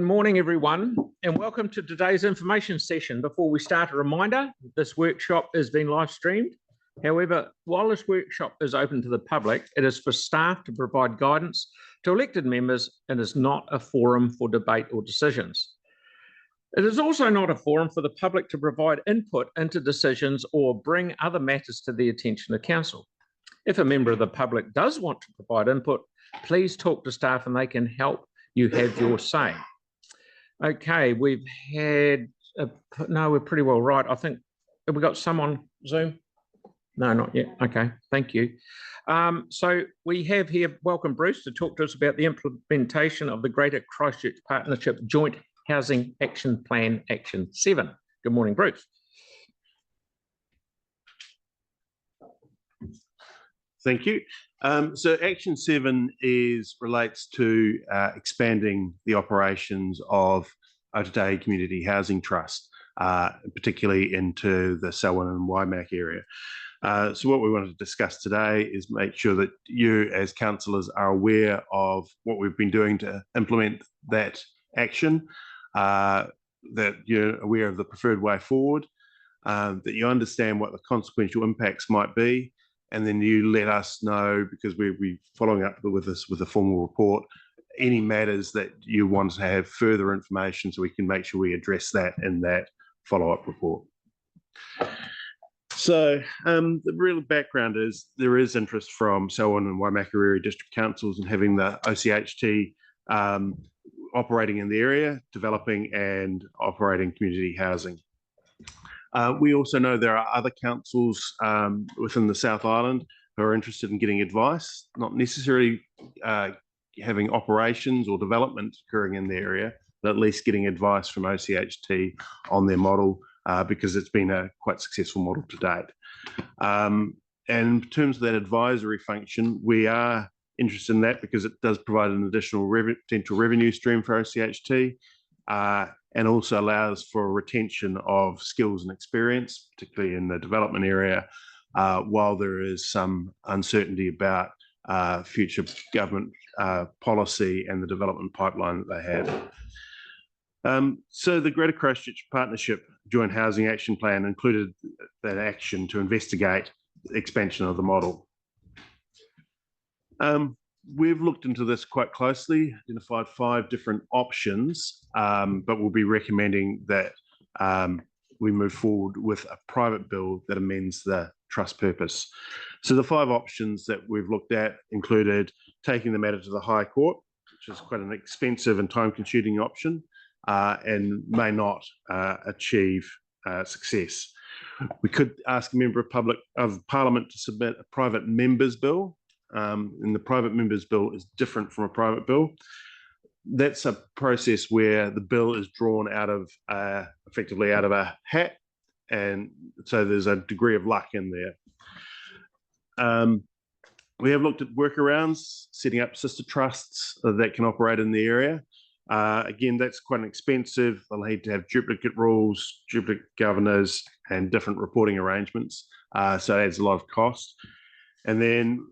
Good morning, everyone, and welcome to today's information session. Before we start, a reminder, this workshop is being live streamed. However, while this workshop is open to the public, it is for staff to provide guidance to elected members and is not a forum for debate or decisions. It is also not a forum for the public to provide input into decisions or bring other matters to the attention of council. If a member of the public does want to provide input, please talk to staff and they can help you have your say. Okay, we've had, no, we're pretty well right. I think, have we got some on Zoom? No, not yet. Okay, thank you. So we have here, welcome Bruce to talk to us about the implementation of the Greater Christchurch Partnership Joint Housing Action Plan Action 7. Good morning, Bruce. Thank you. So Action 7 relates to expanding the operations of Otautahi Community Housing Trust, particularly into the Selwyn and Waimak area. So what we want to discuss today is make sure that you as councillors are aware of what we've been doing to implement that action, that you're aware of the preferred way forward, that you understand what the consequential impacts might be, and then you let us know, because we'll be following up with this with a formal report, any matters that you want to have further information so we can make sure we address that in that follow-up report. So the real background is there is interest from Selwyn and Waimak area district councils in having the OCHT operating in the area, developing and operating community housing. We also know there are other councils within the South Island who are interested in getting advice, not necessarily having operations or development occurring in the area, but at least getting advice from OCHT on their model because it's been a quite successful model to date. And in terms of that advisory function, we are interested in that because it does provide an additional potential revenue stream for OCHT. And also allows for retention of skills and experience, particularly in the development area, while there is some uncertainty about future government policy and the development pipeline that they have. So the Greater Christchurch Partnership Joint Housing Action Plan included that action to investigate the expansion of the model. We've looked into this quite closely, identified 5 different options, but we'll be recommending that we move forward with a private bill that amends the trust purpose. So the 5 options that we've looked at included taking the matter to the High Court, which is quite an expensive and time-consuming option and may not achieve success. We could ask a member of Parliament to submit a private member's bill. And the private member's bill is different from a private bill. That's a process where the bill is drawn out of effectively out of a hat, and so there's a degree of luck in there. We have looked at workarounds, setting up sister trusts that can operate in the area. Again, that's quite expensive. They'll need to have duplicate rules, duplicate governors, and different reporting arrangements. So it adds a lot of cost. And then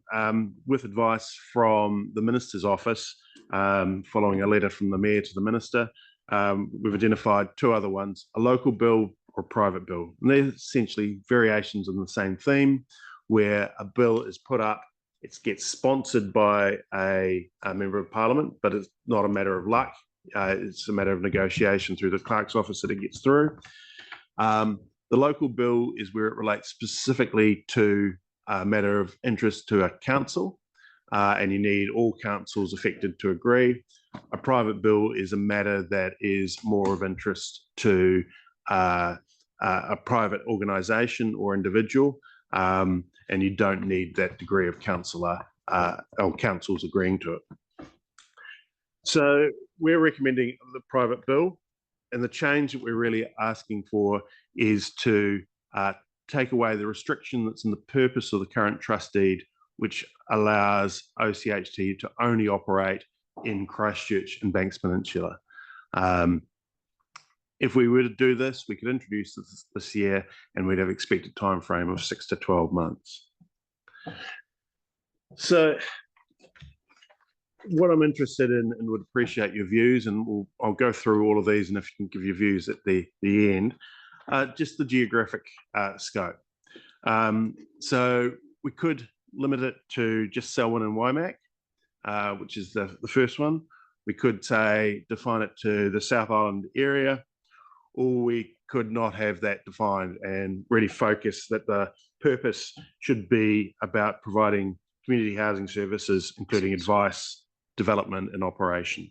with advice from the Minister's office, following a letter from the Mayor to the Minister, we've identified 2 other ones, a local bill or a private bill. And they're essentially variations on the same theme, where a bill is put up, it gets sponsored by a Member of Parliament, but it's not a matter of luck. It's a matter of negotiation through the clerk's office that it gets through. The local bill is where it relates specifically to a matter of interest to a council, and you need all councils affected to agree. A private bill is a matter that is more of interest to a private organisation or individual, and you don't need that degree of councillor or councils agreeing to it. So we're recommending the private bill, and the change that we're really asking for is to take away the restriction that's in the purpose of the current trust deed, which allows OCHT to only operate in Christchurch and Banks Peninsula. If we were to do this, we could introduce this year and we'd have expected time frame of 6 to 12 months. So What I'm interested in and would appreciate your views, and I'll go through all of these, and if you can give your views at the end, just the geographic scope. So we could limit it to just Selwyn and Waimak, which is the first one. We could say define it to the South Island area, or we could not have that defined and really focus that the purpose should be about providing community housing services, including advice, development and operation.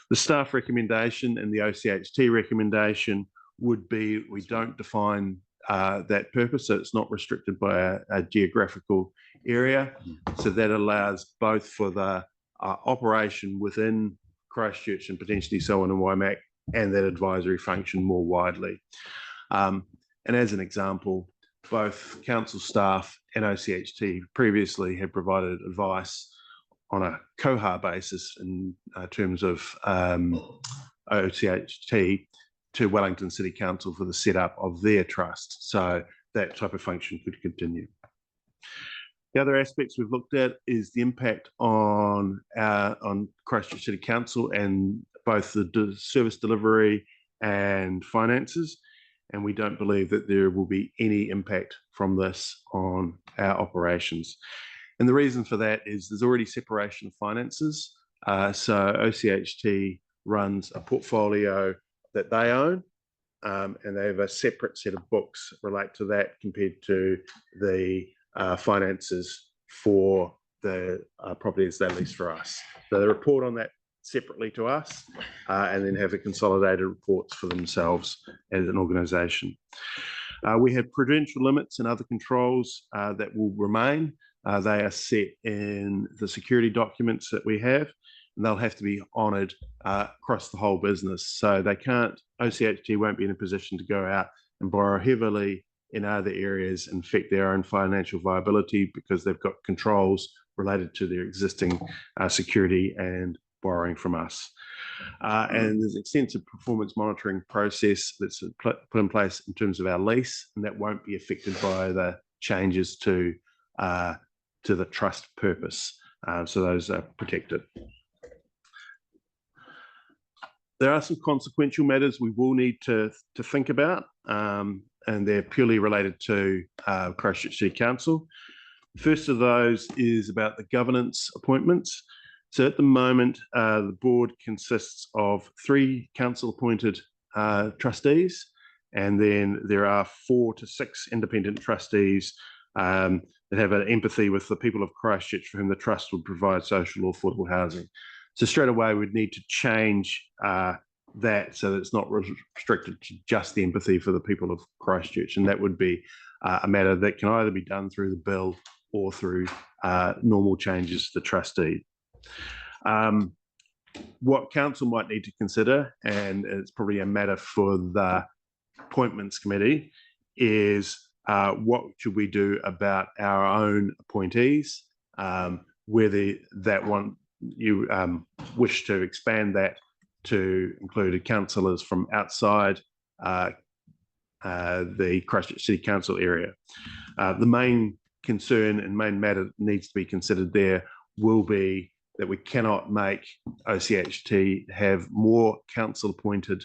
The staff recommendation and the OCHT recommendation would be we don't define that purpose, so it's not restricted by a geographical area. So that allows both for the operation within Christchurch and potentially Selwyn and Waimak, and that advisory function more widely. And as an example, both council staff and OCHT previously had provided advice on a cohort basis in terms of OCHT to Wellington City Council for the setup of their trust. So that type of function could continue. The other aspects we've looked at is the impact on Christchurch City Council and both the service delivery and finances. And we don't believe that there will be any impact from this on our operations. And the reason for that is there's already separation of finances. So OCHT runs a portfolio that they own, and they have a separate set of books relate to that compared to the finances for the properties they lease for us. So they report on that separately to us, and then have a consolidated reports for themselves as an organisation. We have prudential limits and other controls that will remain. They are set in the security documents that we have, and they'll have to be honoured across the whole business. So they can't, OCHT won't be in a position to go out and borrow heavily in other areas and affect their own financial viability because they've got controls related to their existing security and borrowing from us. And there's an extensive performance monitoring process that's put in place in terms of our lease, and that won't be affected by the changes to the trust purpose. So those are protected. There are some consequential matters we will need to think about, and they're purely related to Christchurch City Council. The first of those is about the governance appointments. So at the moment, the board consists of 3 council-appointed trustees, and then there are 4 to 6 independent trustees that have an empathy with the people of Christchurch for whom the trust would provide social or affordable housing. So straight away, we'd need to change that so that it's not restricted to just the empathy for the people of Christchurch, and that would be a matter that can either be done through the bill or through normal changes to the trustee. What council might need to consider, and it's probably a matter for the appointments committee, is what should we do about our own appointees, whether that one you wish to expand that to include councillors from outside the Christchurch City Council area. The main concern and main matter that needs to be considered there will be that we cannot make OCHT have more council-appointed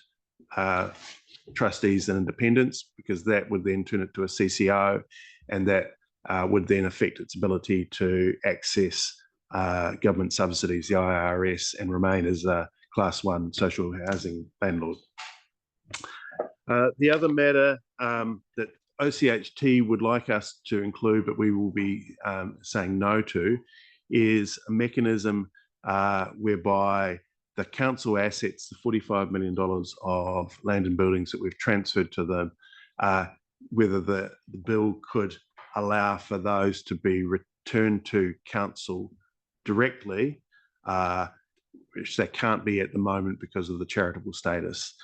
trustees than independents, because that would then turn it to a CCO, and that would then affect its ability to access government subsidies, the IRS, and remain as a Class 1 social housing landlord. The other matter that OCHT would like us to include, but we will be saying no to, is a mechanism whereby the council assets, the $45 million of land and buildings that we've transferred to them, whether the bill could allow for those to be returned to council directly, which they can't be at the moment because of the charitable status.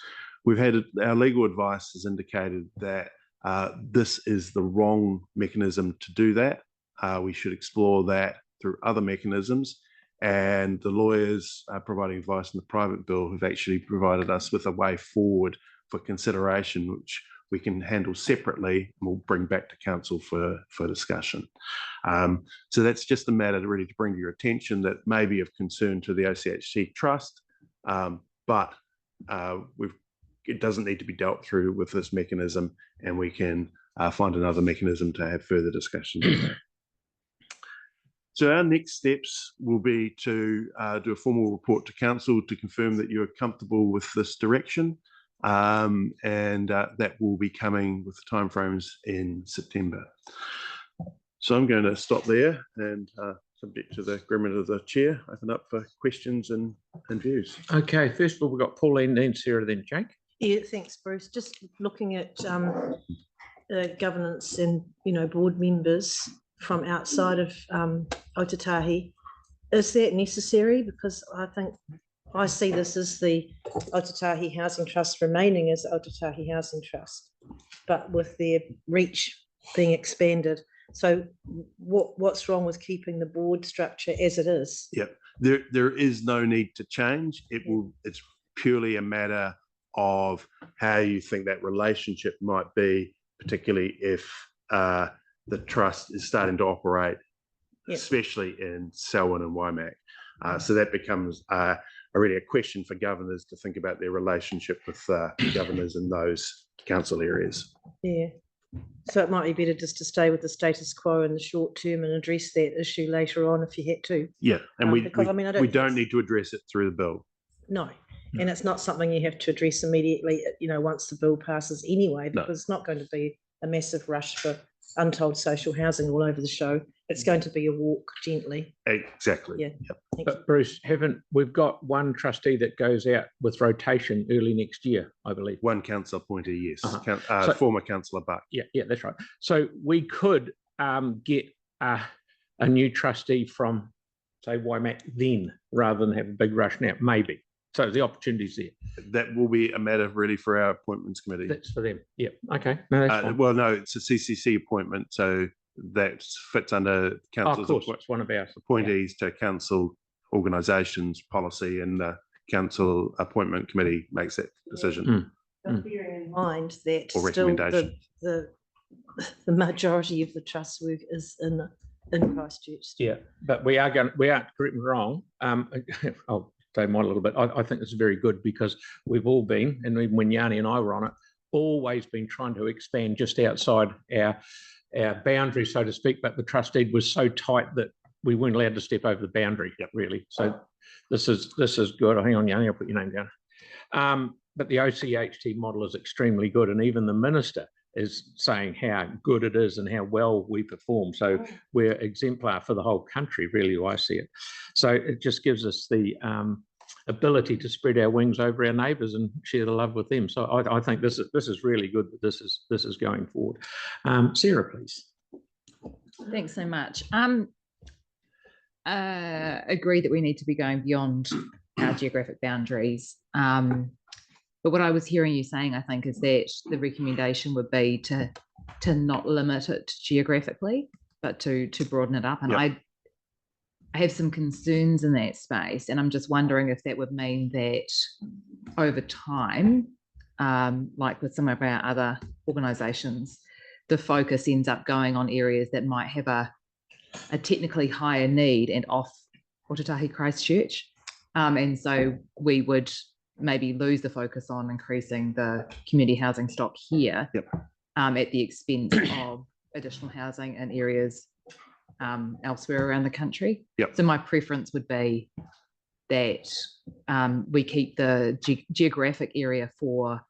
We've had our legal advice has indicated that this is the wrong mechanism to do that. We should explore that through other mechanisms, and the lawyers providing advice in the private bill have actually provided us with a way forward for consideration, which we can handle separately, and we'll bring back to council for discussion. So that's just a matter really to bring to your attention that may be of concern to the OCHT Trust, but it doesn't need to be dealt through with this mechanism, and we can find another mechanism to have further discussions about. So our next steps will be to do a formal report to council to confirm that you're comfortable with this direction, and that will be coming with timeframes in September. So I'm going to stop there and, subject to the agreement of the chair, open up for questions and views. Okay, first of all, we've got Pauline, then Sarah, then Jake. Yeah, thanks, Bruce. Just looking at governance and, board members from outside of Aotearoa, is that necessary? Because I think I see this as the Aotearoa Housing Trust remaining as Aotearoa Housing Trust, but with their reach being expanded. So what's wrong with keeping the board structure as it is? Yep, there is no need to change. It's purely a matter of how you think that relationship might be, particularly if the trust is starting to operate, especially in Selwyn and Waimak. So that becomes really a question for governors to think about their relationship with governors in those council areas. Yeah. So it might be better just to stay with the status quo in the short term and address that issue later on if you had to. Yeah, and we don't need need to address it through the bill. No, and it's not something you have to address immediately, once the bill passes anyway, because it's not going to be a massive rush for untold social housing all over the show. It's going to be a walk gently. Exactly. Yeah. Yep. But Bruce, we've got one trustee that goes out with rotation early next year, I believe. One council appointee, yes. So, former councillor Buck. Yeah, that's right. So we could get a new trustee from, say, Waimak then, rather than have a big rush now, maybe. So the opportunity's there. That will be a matter really for our appointments committee. That's for them. Yeah. Okay. No, that's fine. Well, no, it's a CCC appointment, so that fits under council's it's one of our appointees to council organisations policy, and the council appointment committee makes that decision. But bearing in mind that Or still recommendation. the majority of the trust work is in Christchurch. Yeah, but we aren't, correct me wrong, I'll say mine a little bit. I think it's very good because we've all been, and even when Yanni and I were on it, always been trying to expand just outside our boundary, so to speak, but the trust deed was so tight that we weren't allowed to step over the boundary, really. So this is good. Hang on, Yanni, I'll put your name down. But the OCHT model is extremely good, and even the minister is saying how good it is and how well we perform. So we're exemplar for the whole country, really, I see it. So it just gives us the ability to spread our wings over our neighbours and share the love with them. So I think this is really good that this is going forward. Sarah, please. Thanks so much. Agree that we need to be going beyond our geographic boundaries. But what I was hearing you saying, I think, is that the recommendation would be to not limit it geographically, but to broaden it up. And I have some concerns in that space, and I'm just wondering if that would mean that over time, like with some of our other organisations, the focus ends up going on areas that might have a technically higher need and off Aotearoa Christchurch. And so we would maybe lose the focus on increasing the community housing stock here at the expense of additional housing in areas elsewhere around the country. So my preference would be that we keep the geographic area for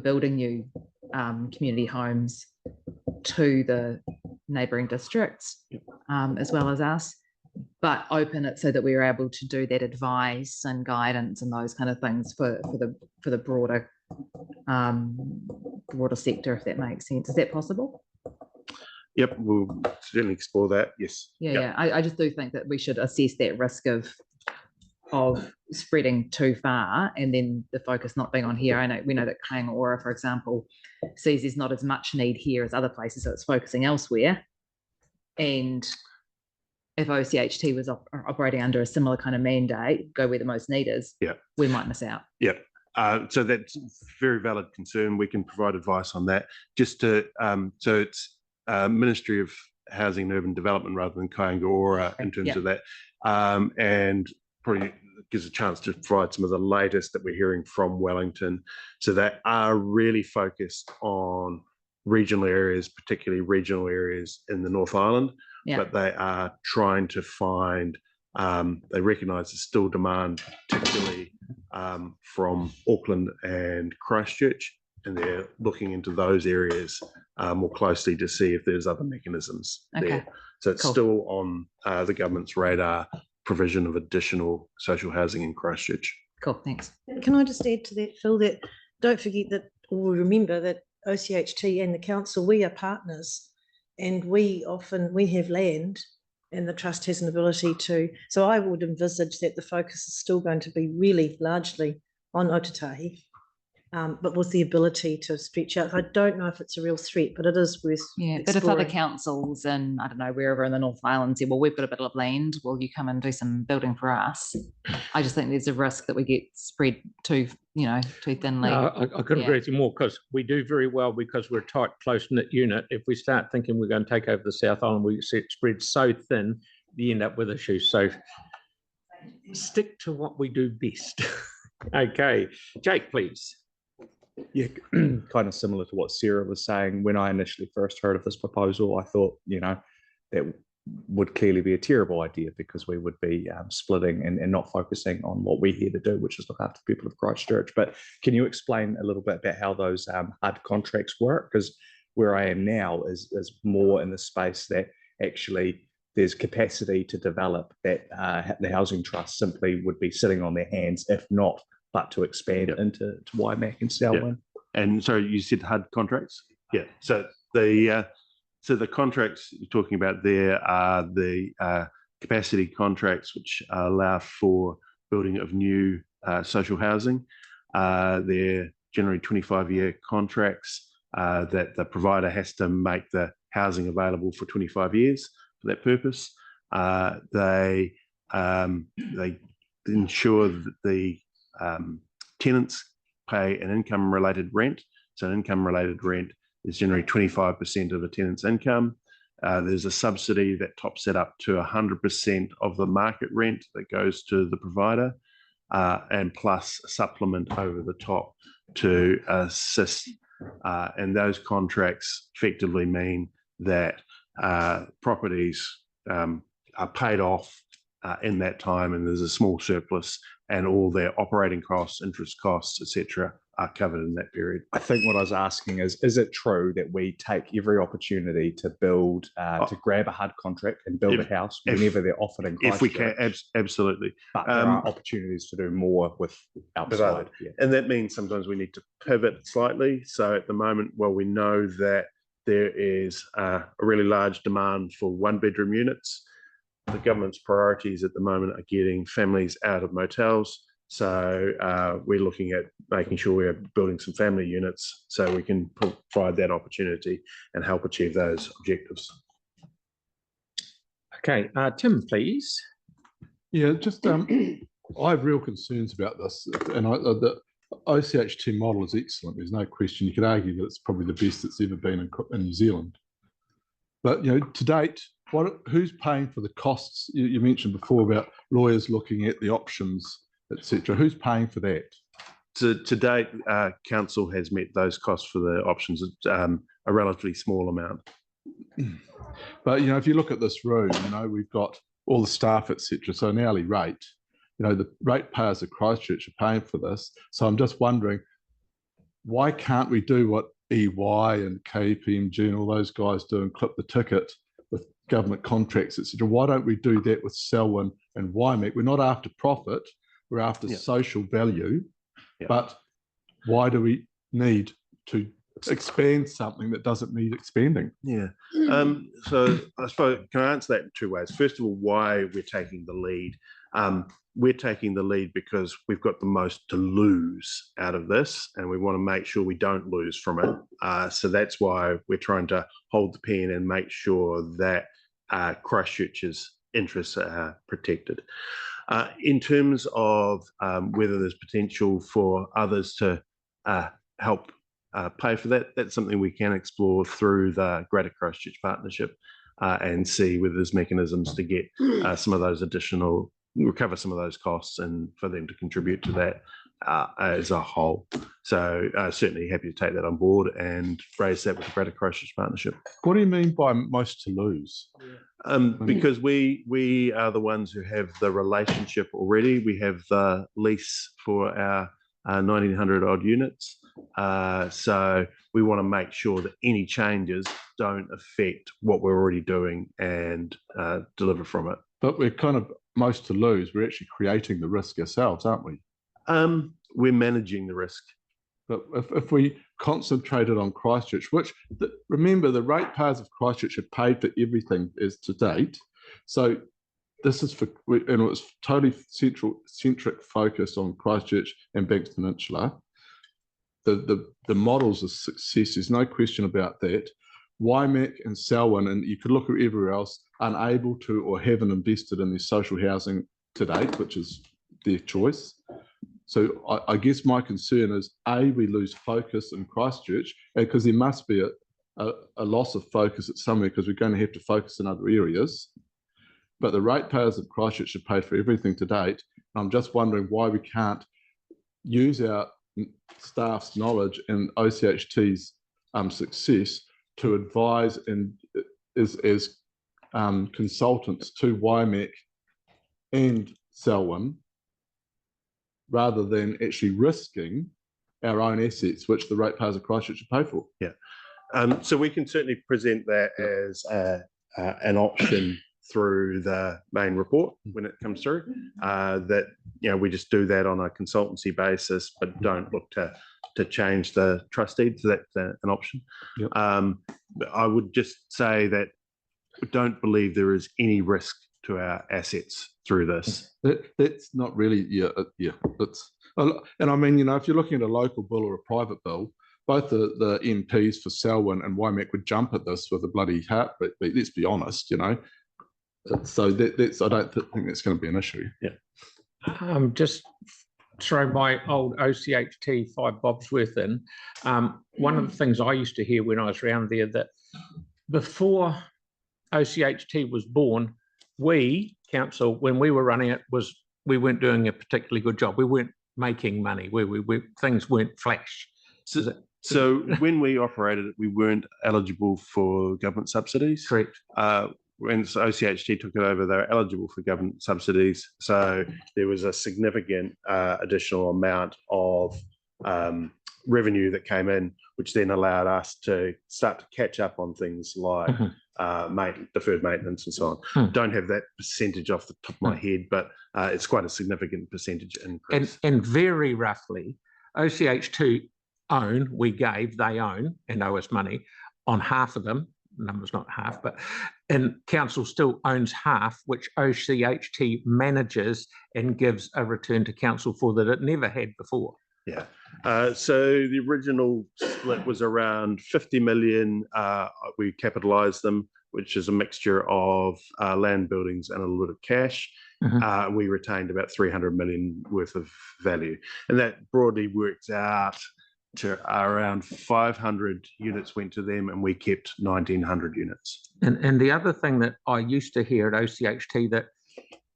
building new community homes to the neighbouring districts as well as us, but open it so that we are able to do that advice and guidance and those kind of things for the broader sector, if that makes sense. Is that possible? Yep, we'll certainly explore that. Yes. Yeah. I just do think that we should assess that risk of spreading too far and then the focus not being on here. We know that Kaingaora, for example, sees there's not as much need here as other places, so it's focusing elsewhere. And if OCHT was operating under a similar kind of mandate, go where the most need is, we might miss out. Yeah, So that's very valid concern. We can provide advice on that. Just to, so it's Ministry of Housing and Urban Development rather than Kaingaora in terms of that, and probably gives a chance to provide some of the latest that we're hearing from Wellington. So they are really focused on regional areas, particularly regional areas in the North Island, but they are trying to find, they recognise there's still demand, particularly from Auckland and Christchurch, and they're looking into those areas more closely to see if there's other mechanisms there. So it's still on the government's radar, provision of additional social housing in Christchurch. Cool, thanks. Can I just add to that, Phil, that don't forget that, or remember that OCHT and the council, we are partners, and we have land, and the trust has an ability to. So I would envisage that the focus is still going to be really largely on Otatahi, but with the ability to stretch out. I don't know if it's a real threat, but it is worth exploring. But if other councils and I don't know, wherever in the North Island say, well, we've got a bit of land, will you come and do some building for us? I just think there's a risk that we get spread too thinly. No, I couldn't agree with you more, because we do very well because we're a tight, close-knit unit. If we start thinking we're going to take over the South Island, we see it spread so thin, you end up with issues. So stick to what we do best. Okay, Jake, please. Yeah, kind of similar to what Sarah was saying. When I initially first heard of this proposal, I thought, that would clearly be a terrible idea, because we would be splitting and not focusing on what we're here to do, which is look after people of Christchurch. But can you explain a little bit about how those HUD contracts work? Because where I am now is more in the space that actually there's capacity to develop that the Housing Trust simply would be sitting on their hands, if not, but to expand into Waimak and Selwyn. And so you said HUD contracts? Yeah. So the contracts you're talking about there are the capacity contracts, which allow for building of new social housing. They're generally 25-year contracts that the provider has to make the housing available for 25 years for that purpose. They ensure that the tenants pay an income-related rent. So an income-related rent is generally 25% of a tenant's income. There's a subsidy that tops it up to 100% of the market rent that goes to the provider, and plus a supplement over the top to assist. And those contracts effectively mean that properties are paid off in that time, and there's a small surplus, and all their operating costs, interest costs, etc., are covered in that period. I think what I was asking is it true that we take every opportunity to build, to grab a HUD contract and build a house whenever they're offered in Christchurch? If we can, absolutely. But there are opportunities to do more with outside. And that means sometimes we need to pivot slightly. So at the moment, we know that there is a really large demand for one-bedroom units. The government's priorities at the moment are getting families out of motels. So we're looking at making sure we're building some family units so we can provide that opportunity and help achieve those objectives. Okay, Tim, please. Yeah, just I have real concerns about this, and the OCHT model is excellent. There's no question. You could argue that it's probably the best that's ever been in New Zealand. But to date, who's paying for the costs? You mentioned before about lawyers looking at the options, etc. Who's paying for that? To date, council has met those costs for the options, a relatively small amount. But if you look at this room, we've got all the staff, etc. So an hourly rate. The ratepayers of Christchurch are paying for this. So I'm just wondering, why can't we do what EY and KPMG and all those guys do and clip the ticket with government contracts, etc.? Why don't we do that with Selwyn and Waimak? We're not after profit. We're after social value, but why do we need to expand something that doesn't need expanding? Yeah. So I suppose, can I answer that in two ways? First of all, why we're taking the lead. We're taking the lead because we've got the most to lose out of this, and we want to make sure we don't lose from it. So that's why we're trying to hold the pen and make sure that Christchurch's interests are protected. In terms of whether there's potential for others to help pay for that, that's something we can explore through the Greater Christchurch Partnership and see whether there's mechanisms to get some of those additional, recover some of those costs and for them to contribute to that as a whole. So certainly happy to take that on board and raise that with the Greater Christchurch Partnership. What do you mean by most to lose? Because we are the ones who have the relationship already. We have the lease for our 1,900 odd units. So we want to make sure that any changes don't affect what we're already doing and deliver from it. But we're kind of most to lose. We're actually creating the risk ourselves, aren't we? We're managing the risk. But if we concentrated on Christchurch, which remember the ratepayers of Christchurch have paid for everything as to date. So this is and it was totally centric focus on Christchurch and Banks Peninsula. The models of success, there's no question about that. Waimak and Selwyn, and you could look at everywhere else, unable to or haven't invested in their social housing to date, which is their choice. So I guess my concern is, A, we lose focus in Christchurch, because there must be a loss of focus at somewhere, because we're going to have to focus in other areas. But the ratepayers of Christchurch have paid for everything to date. I'm just wondering why we can't use our staff's knowledge and OCHT's success to advise and as consultants to Waimak and Selwyn, rather than actually risking our own assets, which the ratepayers of Christchurch should pay for. Yeah. So we can certainly present that as an option through the main report when it comes through, that, we just do that on a consultancy basis, but don't look to change the trust deed. So that's an option. Yep. But I would just say that we don't believe there is any risk to our assets through this. That's not really, it's, and I mean, if you're looking at a local bill or a private bill, both the MPs for Selwyn and Waimak would jump at this with a bloody heartbeat. Let's be honest, So that's I don't think that's going to be an issue. Yeah. Just throw my old OCHT 5 Bobsworth in. One of the things I used to hear when I was around there, that before OCHT was born, we, council, when we were running it, we weren't doing a particularly good job. We weren't making money. Things weren't flash. So when we operated it, we weren't eligible for government subsidies. Correct. When OCHT took it over, they were eligible for government subsidies. So there was a significant additional amount of revenue that came in, which then allowed us to start to catch up on things like deferred maintenance and so on. Don't have that percentage off the top of my head, but it's quite a significant percentage increase. And very roughly, OCH2 they own and owe us money on half of them. Numbers not half, and council still owns half, which OCHT manages and gives a return to council for that it never had before. Yeah. So the original split was around 50 million. We capitalised them, which is a mixture of land, buildings, and a little bit of cash. We retained about 300 million worth of value, and that broadly works out to around 500 units went to them, and we kept 1,900 units. And the other thing that I used to hear at OCHT, that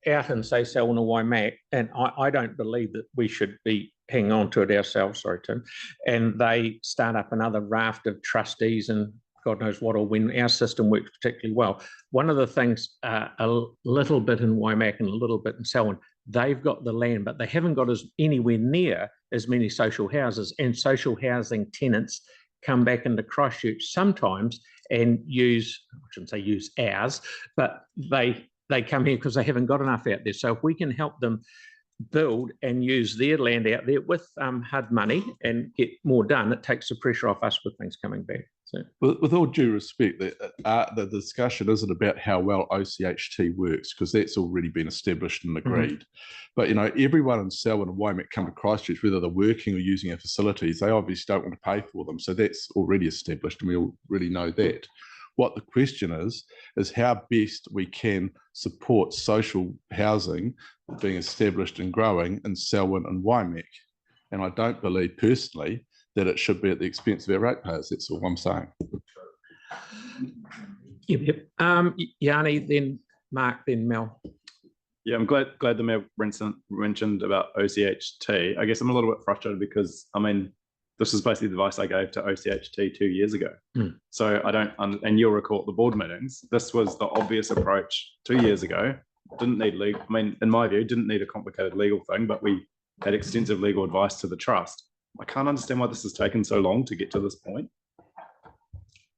out in, say, Selwyn or Waimak, and I don't believe that we should be hanging on to it ourselves, sorry, Tim, and they start up another raft of trustees and God knows what, or when our system works particularly well. One of the things, a little bit in Waimak and a little bit in Selwyn, they've got the land, but they haven't got anywhere near as many social houses, and social housing tenants come back into Christchurch sometimes and I shouldn't say use ours, but they come here because they haven't got enough out there. So if we can help them build and use their land out there with HUD money and get more done, it takes the pressure off us with things coming back. So, with all due respect, the discussion isn't about how well OCHT works, because that's already been established and agreed. But everyone in Selwyn and Waimak come to Christchurch, whether they're working or using our facilities, they obviously don't want to pay for them. So that's already established, and we already know that. What the question is how best we can support social housing being established and growing in Selwyn and Waimea. And I don't believe personally that it should be at the expense of our ratepayers. That's all I'm saying. Yep. Yanni, then Mark, then Mel. Yeah, I'm glad the Mayor mentioned about OCHT. I guess I'm a little bit frustrated because, I mean, this is basically the advice I gave to OCHT 2 years ago. So I don't, and you'll recall at the board meetings, this was the obvious approach 2 years ago. Didn't need legal, I mean, in my view, didn't need a complicated legal thing, but we had extensive legal advice to the trust. I can't understand why this has taken so long to get to this point.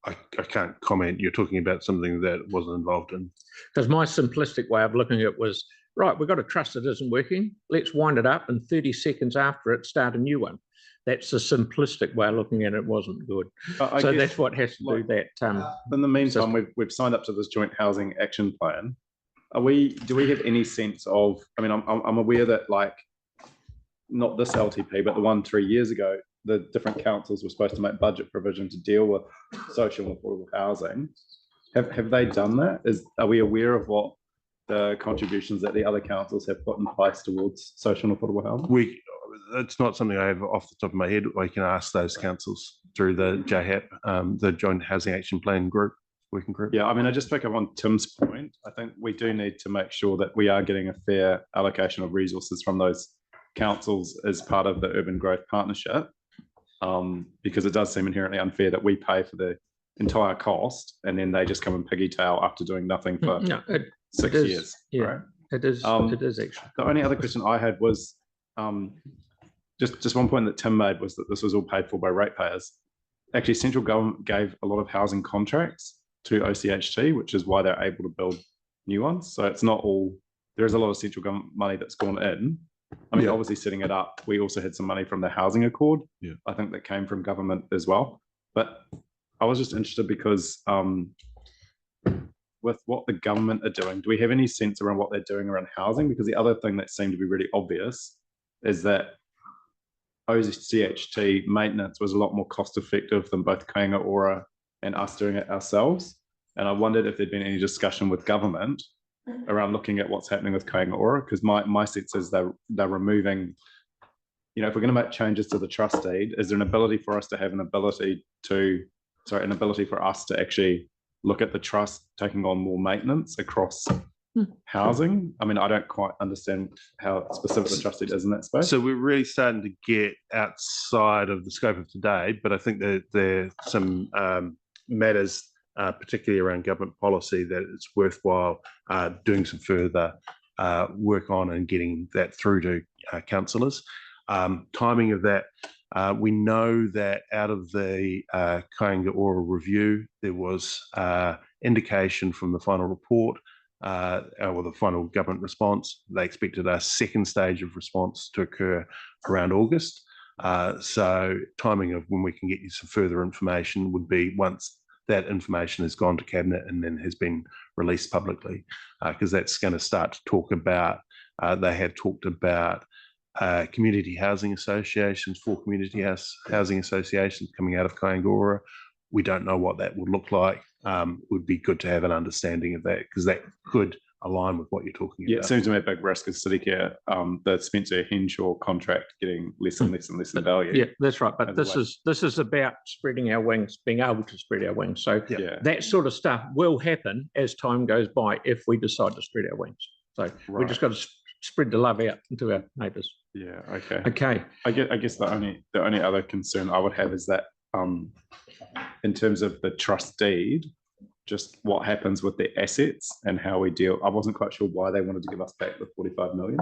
I can't comment. You're talking about something that wasn't involved in. Because my simplistic way of looking at it was, right, we've got a trust that isn't working. Let's wind it up, and 30 seconds after it, start a new one. That's a simplistic way of looking at it. Wasn't good. So that's what has to do that. In the meantime, we've signed up to this joint housing action plan. Do we have any sense of? I mean, I'm aware that, like, not this LTP, but the one 3 years ago, the different councils were supposed to make budget provision to deal with social and affordable housing. Have they done that? Are we aware of what the contributions that the other councils have put in place towards social and affordable housing? It's not something I have off the top of my head. I can ask those councils through the JHAP, the Joint Housing Action Plan working group. Yeah, I mean, I just pick up on Tim's point. I think we do need to make sure that we are getting a fair allocation of resources from those councils as part of the urban growth partnership, because it does seem inherently unfair that we pay for the entire cost and then they just come and piggy tail after doing nothing for 6 years. Yeah, right? It is actually. The only other question I had was just one point that Tim made was that this was all paid for by ratepayers. Actually, central government gave a lot of housing contracts to OCHT, which is why they're able to build new ones. So it's not all, there is a lot of central government money that's gone in. I mean, obviously setting it up, we also had some money from the housing accord. Yeah. I think that came from government as well. But I was just interested because with what the government are doing, do we have any sense around what they're doing around housing? Because the other thing that seemed to be really obvious is that OCHT maintenance was a lot more cost effective than both Kāinga Ora and us doing it ourselves. And I wondered if there'd been any discussion with government around looking at what's happening with Kāinga Ora, because my sense is they're removing, you know, if we're going to make changes to the trust deed, is there an ability for us to have an ability for us to actually look at the trust taking on more maintenance across housing? I mean, I don't quite understand how specific the trust deed is in that space. So we're really starting to get outside of the scope of today, but I think that there are some matters, particularly around government policy, that it's worthwhile doing some further work on and getting that through to councillors. Timing of that, we know that out of the Kāinga Ora review, there was indication from the final report, or the final government response. They expected a second stage of response to occur around August. So timing of when we can get you some further information would be once that information has gone to Cabinet and then has been released publicly, because that's going to start to talk about, they have talked about community housing associations, 4 community housing associations coming out of Kāinga Ora. We don't know what that would look like. Would be good to have an understanding of that, because that could align with what you're talking about. Yeah, it seems to me a big risk is City Care, the Spencer Henshaw contract getting less and less and less in value. Yeah, that's right. But this is about spreading our wings, being able to spread our wings. So that sort of stuff will happen as time goes by if we decide to spread our wings. So we've just got to spread the love out into our neighbours. Yeah. Okay. Okay. I guess the only other concern I would have is that in terms of the trust deed, just what happens with the assets and how we deal. I wasn't quite sure why they wanted to give us back the 45 million.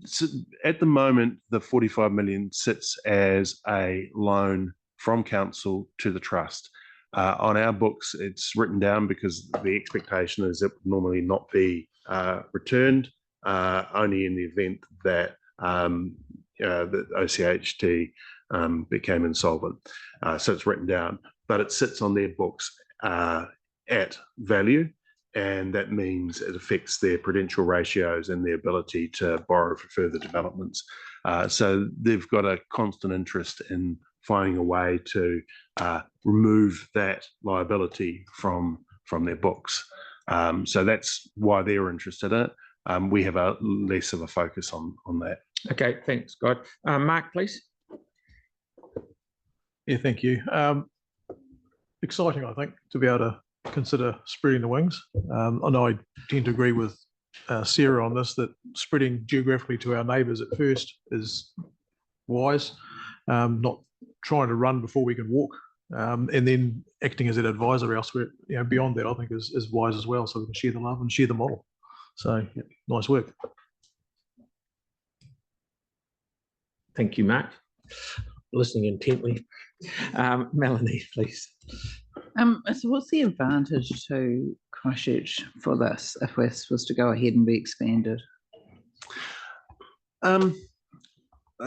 So at the moment, the 45 million sits as a loan from council to the trust. On our books, it's written down because the expectation is it would normally not be returned, only in the event that the OCHT became insolvent. So it's written down, but it sits on their books at value, and that means it affects their prudential ratios and their ability to borrow for further developments. So they've got a constant interest in finding a way to remove that liability from their books. So that's why they're interested in it. We have a less of a focus on that. Okay, thanks, God. Mark, please. Yeah, thank you. Exciting, I think, to be able to consider spreading the wings. I know I tend to agree with Sarah on this, that spreading geographically to our neighbours at first is wise, not trying to run before we can walk, and then acting as an advisor elsewhere, beyond that, I think is wise as well, so we can share the love and share the model. So yeah, nice work. Thank you, Mark. Listening intently. Melanie, please. So what's the advantage to Christchurch for this, if this was to go ahead and be expanded? I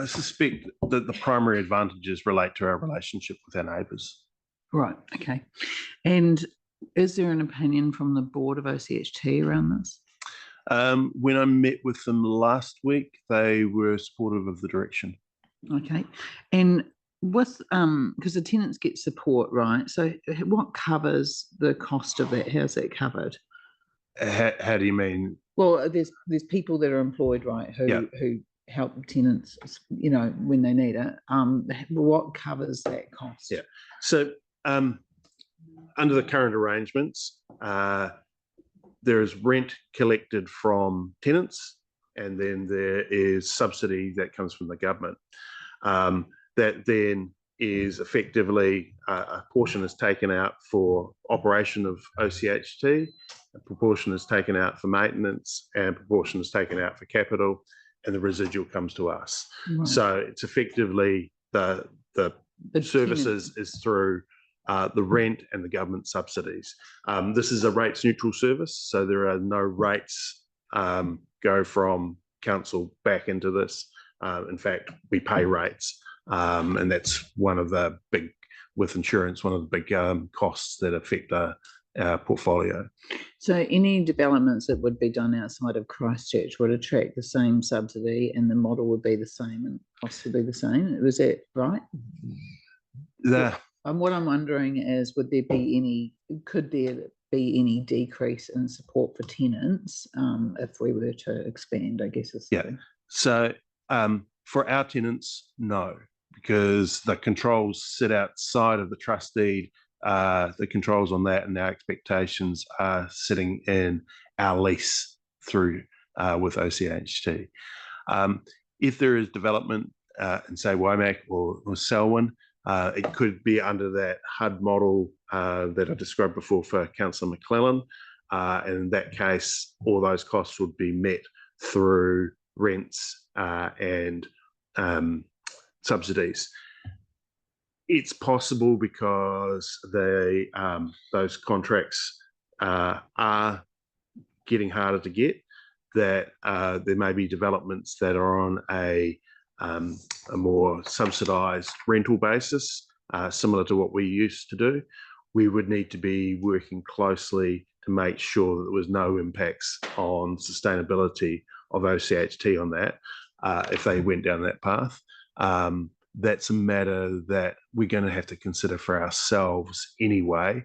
suspect that the primary advantages relate to our relationship with our neighbours. Right, okay. And is there an opinion from the board of OCHT around this? When I met with them last week, they were supportive of the direction. Okay. And with, because the tenants get support, right? So what covers the cost of that? How's that covered? How do you mean? Well, there's people that are employed, right, who help tenants, when they need it. What covers that cost? Yeah. So under the current arrangements, there is rent collected from tenants, and then there is subsidy that comes from the government. That then is effectively a portion is taken out for operation of OCHT, a proportion is taken out for maintenance, and a proportion is taken out for capital, and the residual comes to us. Right. So it's effectively the services is through the rent and the government subsidies. This is a rates neutral service, so there are no rates go from council back into this. In fact, we pay rates, and that's one of the big, with insurance, one of the big costs that affect our portfolio. So any developments that would be done outside of Christchurch would attract the same subsidy, and the model would be the same and costs would be the same. Was that right? What I'm wondering is, could there be any decrease in support for tenants if we were to expand, I guess? So for our tenants, no, because the controls sit outside of the trust deed. The controls on that and our expectations are sitting in our lease through with OCHT. If there is development in, say, Waimak or Selwyn, it could be under that HUD model that I described before for Councillor McClellan. And in that case, all those costs would be met through rents and subsidies. It's possible because those contracts are getting harder to get, that there may be developments that are on a more subsidised rental basis, similar to what we used to do. We would need to be working closely to make sure that there was no impacts on sustainability of OCHT on that if they went down that path. That's a matter that we're going to have to consider for ourselves anyway,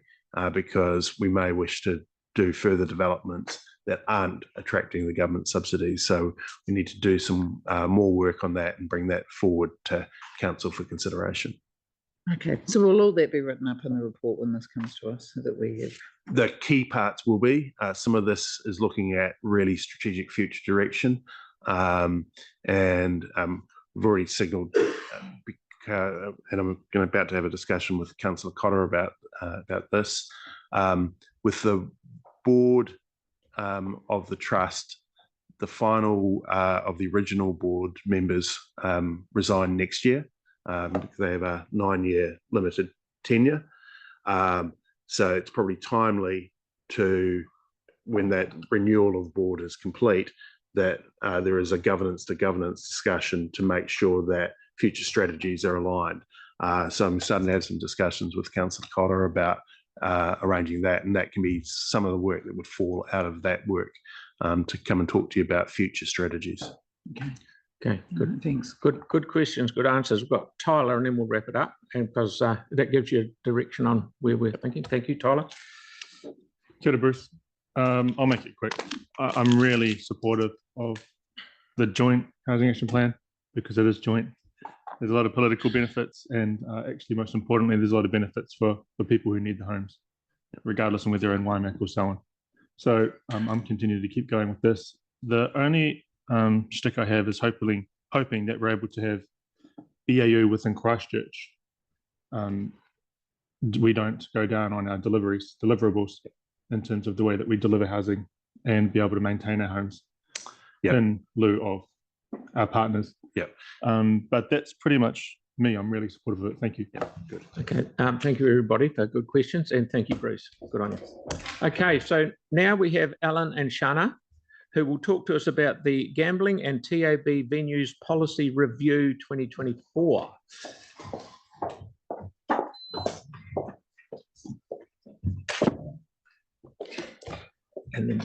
because we may wish to do further developments that aren't attracting the government subsidies. So we need to do some more work on that and bring that forward to council for consideration. Okay, so will all that be written up in the report when this comes to us, so that we have? The key parts will be, some of this is looking at really strategic future direction, and we've already signalled, and I'm about to have a discussion with Councillor Cotter about this, with the board of the trust. The final of the original board members resign next year because they have a 9-year limited tenure. So it's probably timely to, when that renewal of the board is complete, that there is a governance to governance discussion to make sure that future strategies are aligned. So I'm starting to have some discussions with Councillor Cotter about arranging that, and that can be some of the work that would fall out of that work to come and talk to you about future strategies. Okay. Okay, good. Thanks. Good questions, good answers. We've got Tyler and then we'll wrap it up, and because that gives you a direction on where we're thinking. Thank you, Tyler. Kia ora, Bruce. I'll make it quick. I'm really supportive of the joint housing action plan because it is joint. There's a lot of political benefits, and actually, most importantly, there's a lot of benefits for people who need the homes, regardless of whether they're in Waimak or so on. So I'm continuing to keep going with this. The only stick I have is hoping that we're able to have BAU within Christchurch. We don't go down on our deliverables in terms of the way that we deliver housing and be able to maintain our homes in lieu of our partners. But that's pretty much me. I'm really supportive of it. Thank you. Good. Okay. Thank you, everybody, for good questions, and thank you, Bruce. Good on you. Okay, so now we have Alan and Shana, who will talk to us about the Gambling and TAB Venues Policy Review 2024. And then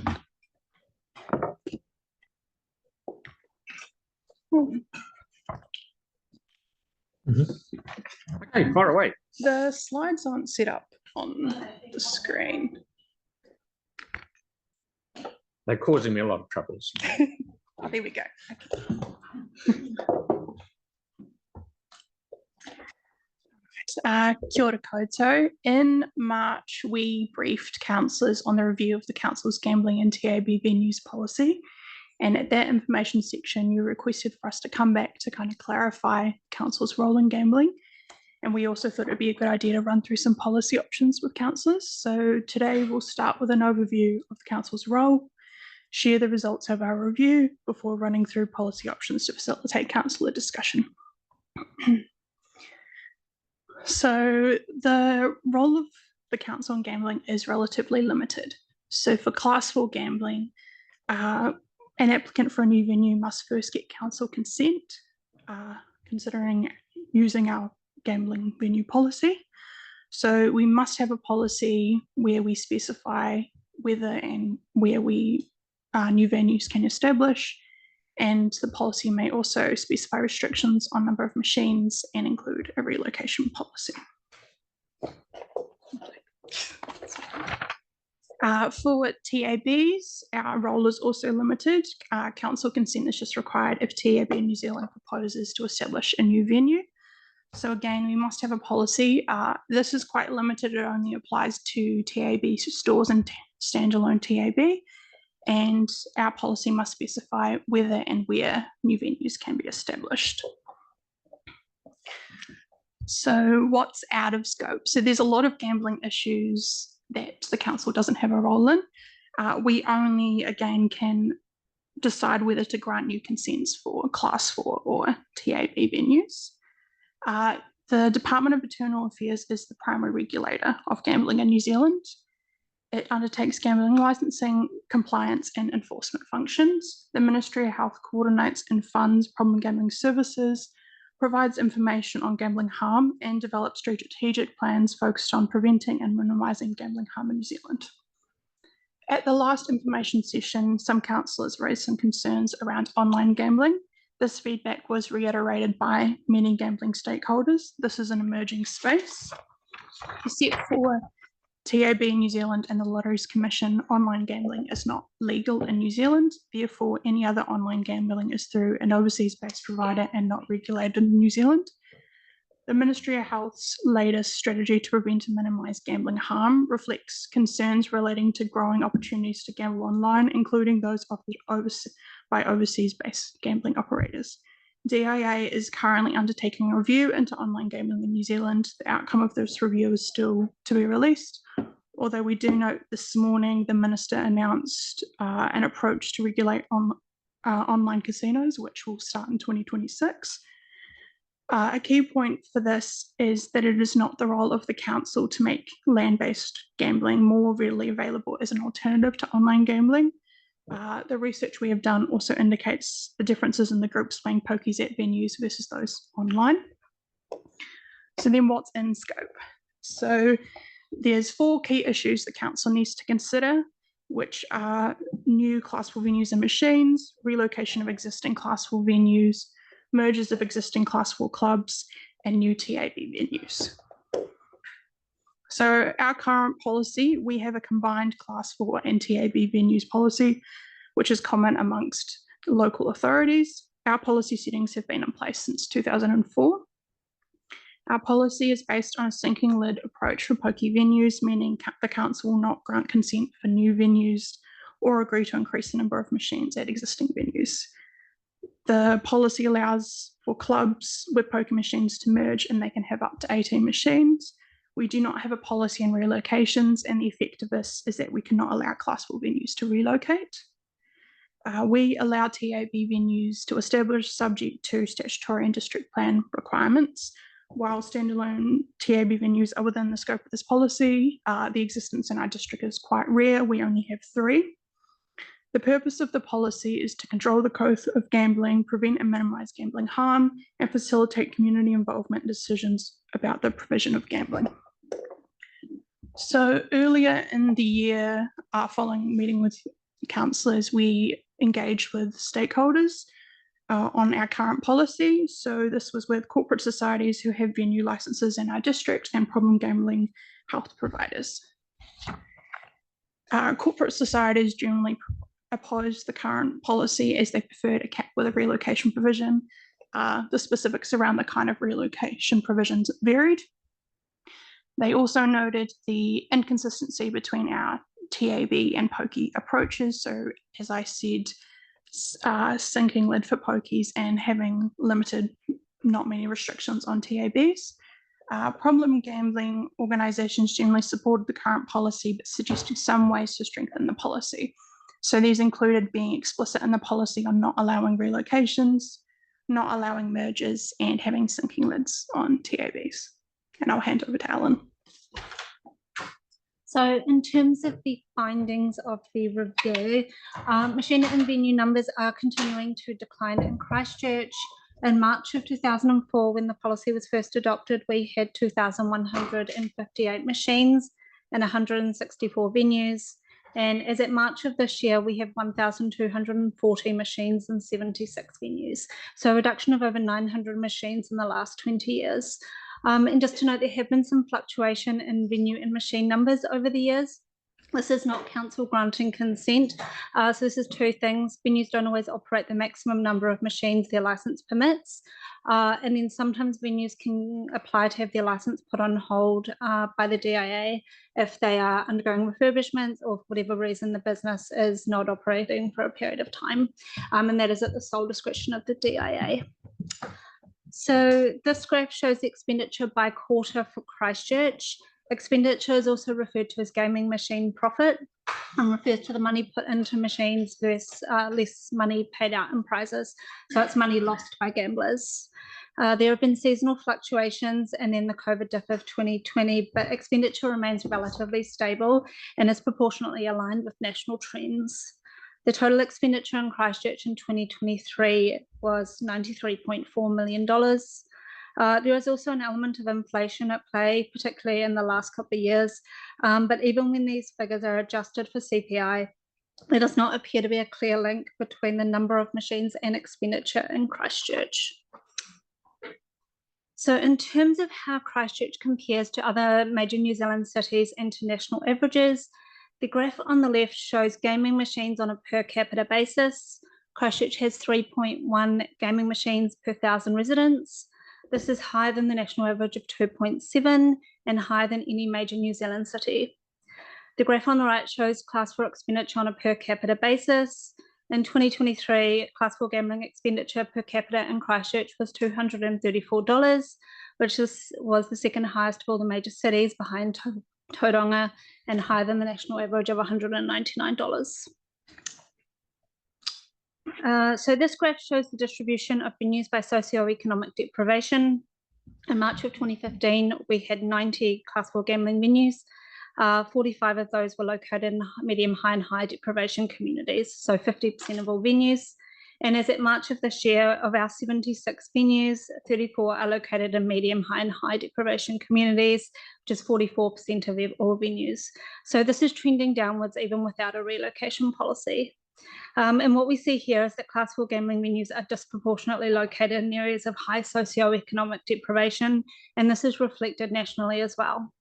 okay, far away. The slides aren't set up on the screen. They're causing me a lot of troubles. Oh, there we go. Kia ora koutou. In March, we briefed councillors on the review of the council's gambling and TAB venues policy. And at that information section, you requested for us to come back to kind of clarify council's role in gambling. And we also thought it'd be a good idea to run through some policy options with councillors. So today we'll start with an overview of the council's role, share the results of our review before running through policy options to facilitate councillor discussion. So the role of the council in gambling is relatively limited. So for Class 4 gambling, an applicant for a new venue must first get council consent, considering using our gambling venue policy. So we must have a policy where we specify whether and where we new venues can establish, and the policy may also specify restrictions on number of machines and include a relocation policy. For TABs, our role is also limited. Council consent is just required if TAB New Zealand proposes to establish a new venue. So again, we must have a policy. This is quite limited. It only applies to TAB stores and standalone TAB. And our policy must specify whether and where new venues can be established. So what's out of scope? So there's a lot of gambling issues that the council doesn't have a role in. We only, again, can decide whether to grant new consents for Class 4 or TAB venues. The Department of Internal Affairs is the primary regulator of gambling in New Zealand. It undertakes gambling licensing, compliance and enforcement functions. The Ministry of Health coordinates and funds problem gambling services, provides information on gambling harm, and develops strategic plans focused on preventing and minimising gambling harm in New Zealand. At the last information session, some councillors raised some concerns around online gambling. This feedback was reiterated by many gambling stakeholders. This is an emerging space. Except for TAB New Zealand and the Lotteries Commission, online gambling is not legal in New Zealand. Therefore, any other online gambling is through an overseas-based provider and not regulated in New Zealand. The Ministry of Health's latest strategy to prevent and minimise gambling harm reflects concerns relating to growing opportunities to gamble online, including those offered by overseas-based gambling operators. DIA is currently undertaking a review into online gambling in New Zealand. The outcome of this review is still to be released, although we do note this morning the Minister announced an approach to regulate online casinos, which will start in 2026. A key point for this is that it is not the role of the council to make land-based gambling more readily available as an alternative to online gambling. The research we have done also indicates the differences in the groups playing pokies at venues versus those online. So then what's in scope? So there's 4 key issues the council needs to consider, which are new Class 4 venues and machines, relocation of existing Class 4 venues, mergers of existing Class 4 clubs, and new TAB venues. So our current policy, we have a combined Class 4 and TAB venues policy, which is common amongst local authorities. Our policy settings have been in place since 2004. Our policy is based on a sinking lid approach for pokie venues, meaning the council will not grant consent for new venues or agree to increase the number of machines at existing venues. The policy allows for clubs with poker machines to merge, and they can have up to 18 machines. We do not have a policy on relocations, and the effect of this is that we cannot allow Class 4 venues to relocate. We allow TAB venues to establish subject to statutory and district plan requirements. While standalone TAB venues are within the scope of this policy, the existence in our district is quite rare. We only have 3. The purpose of the policy is to control the growth of gambling, prevent and minimise gambling harm, and facilitate community involvement in decisions about the provision of gambling. So earlier in the year, following meeting with councillors, we engaged with stakeholders on our current policy. So this was with corporate societies who have venue licenses in our district and problem gambling health providers. Corporate societies generally oppose the current policy as they preferred a cap with a relocation provision. The specifics around the kind of relocation provisions varied. They also noted the inconsistency between our TAB and pokey approaches. So as I said, sinking lid for pokies and having limited, not many restrictions on TABs. Problem gambling organisations generally supported the current policy, but suggested some ways to strengthen the policy. So these included being explicit in the policy on not allowing relocations, not allowing mergers, and having sinking lids on TABs. And I'll hand over to Alan. So in terms of the findings of the review, machine and venue numbers are continuing to decline in Christchurch. In March of 2004, when the policy was first adopted, we had 2,158 machines and 164 venues. And as at March of this year, we have 1,240 machines and 76 venues. So a reduction of over 900 machines in the last 20 years. And just to note, there have been some fluctuation in venue and machine numbers over the years. This is not council granting consent. So this is 2 things. Venues don't always operate the maximum number of machines their license permits. And then sometimes venues can apply to have their license put on hold by the DIA if they are undergoing refurbishments or for whatever reason the business is not operating for a period of time. And that is at the sole discretion of the DIA. So this graph shows the expenditure by quarter for Christchurch. Expenditure is also referred to as gaming machine profit and refers to the money put into machines versus less money paid out in prizes. So it's money lost by gamblers. There have been seasonal fluctuations and then the COVID dip of 2020, but expenditure remains relatively stable and is proportionately aligned with national trends. The total expenditure in Christchurch in 2023 was $93.4 million. There is also an element of inflation at play, particularly in the last couple of years. But even when these figures are adjusted for CPI, there does not appear to be a clear link between the number of machines and expenditure in Christchurch. So in terms of how Christchurch compares to other major New Zealand cities and to national averages, the graph on the left shows gaming machines on a per capita basis. Christchurch has 3.1 gaming machines per 1,000 residents. This is higher than the national average of 2.7 and higher than any major New Zealand city. The graph on the right shows Class 4 expenditure on a per capita basis. In 2023, Class 4 gambling expenditure per capita in Christchurch was $234, which was the second highest of all the major cities behind Tauranga and higher than the national average of $199. So this graph shows the distribution of venues by socioeconomic deprivation. In March of 2015, we had 90 Class 4 gambling venues. 45 of those were located in medium, high and high deprivation communities, so 50% of all venues. And as at March of this year, of our 76 venues, 34 are located in medium, high and high deprivation communities, which is 44% of all venues. So this is trending downwards even without a relocation policy. And what we see here is that class 4 gambling venues are disproportionately located in areas of high socioeconomic deprivation, and this is reflected nationally as well.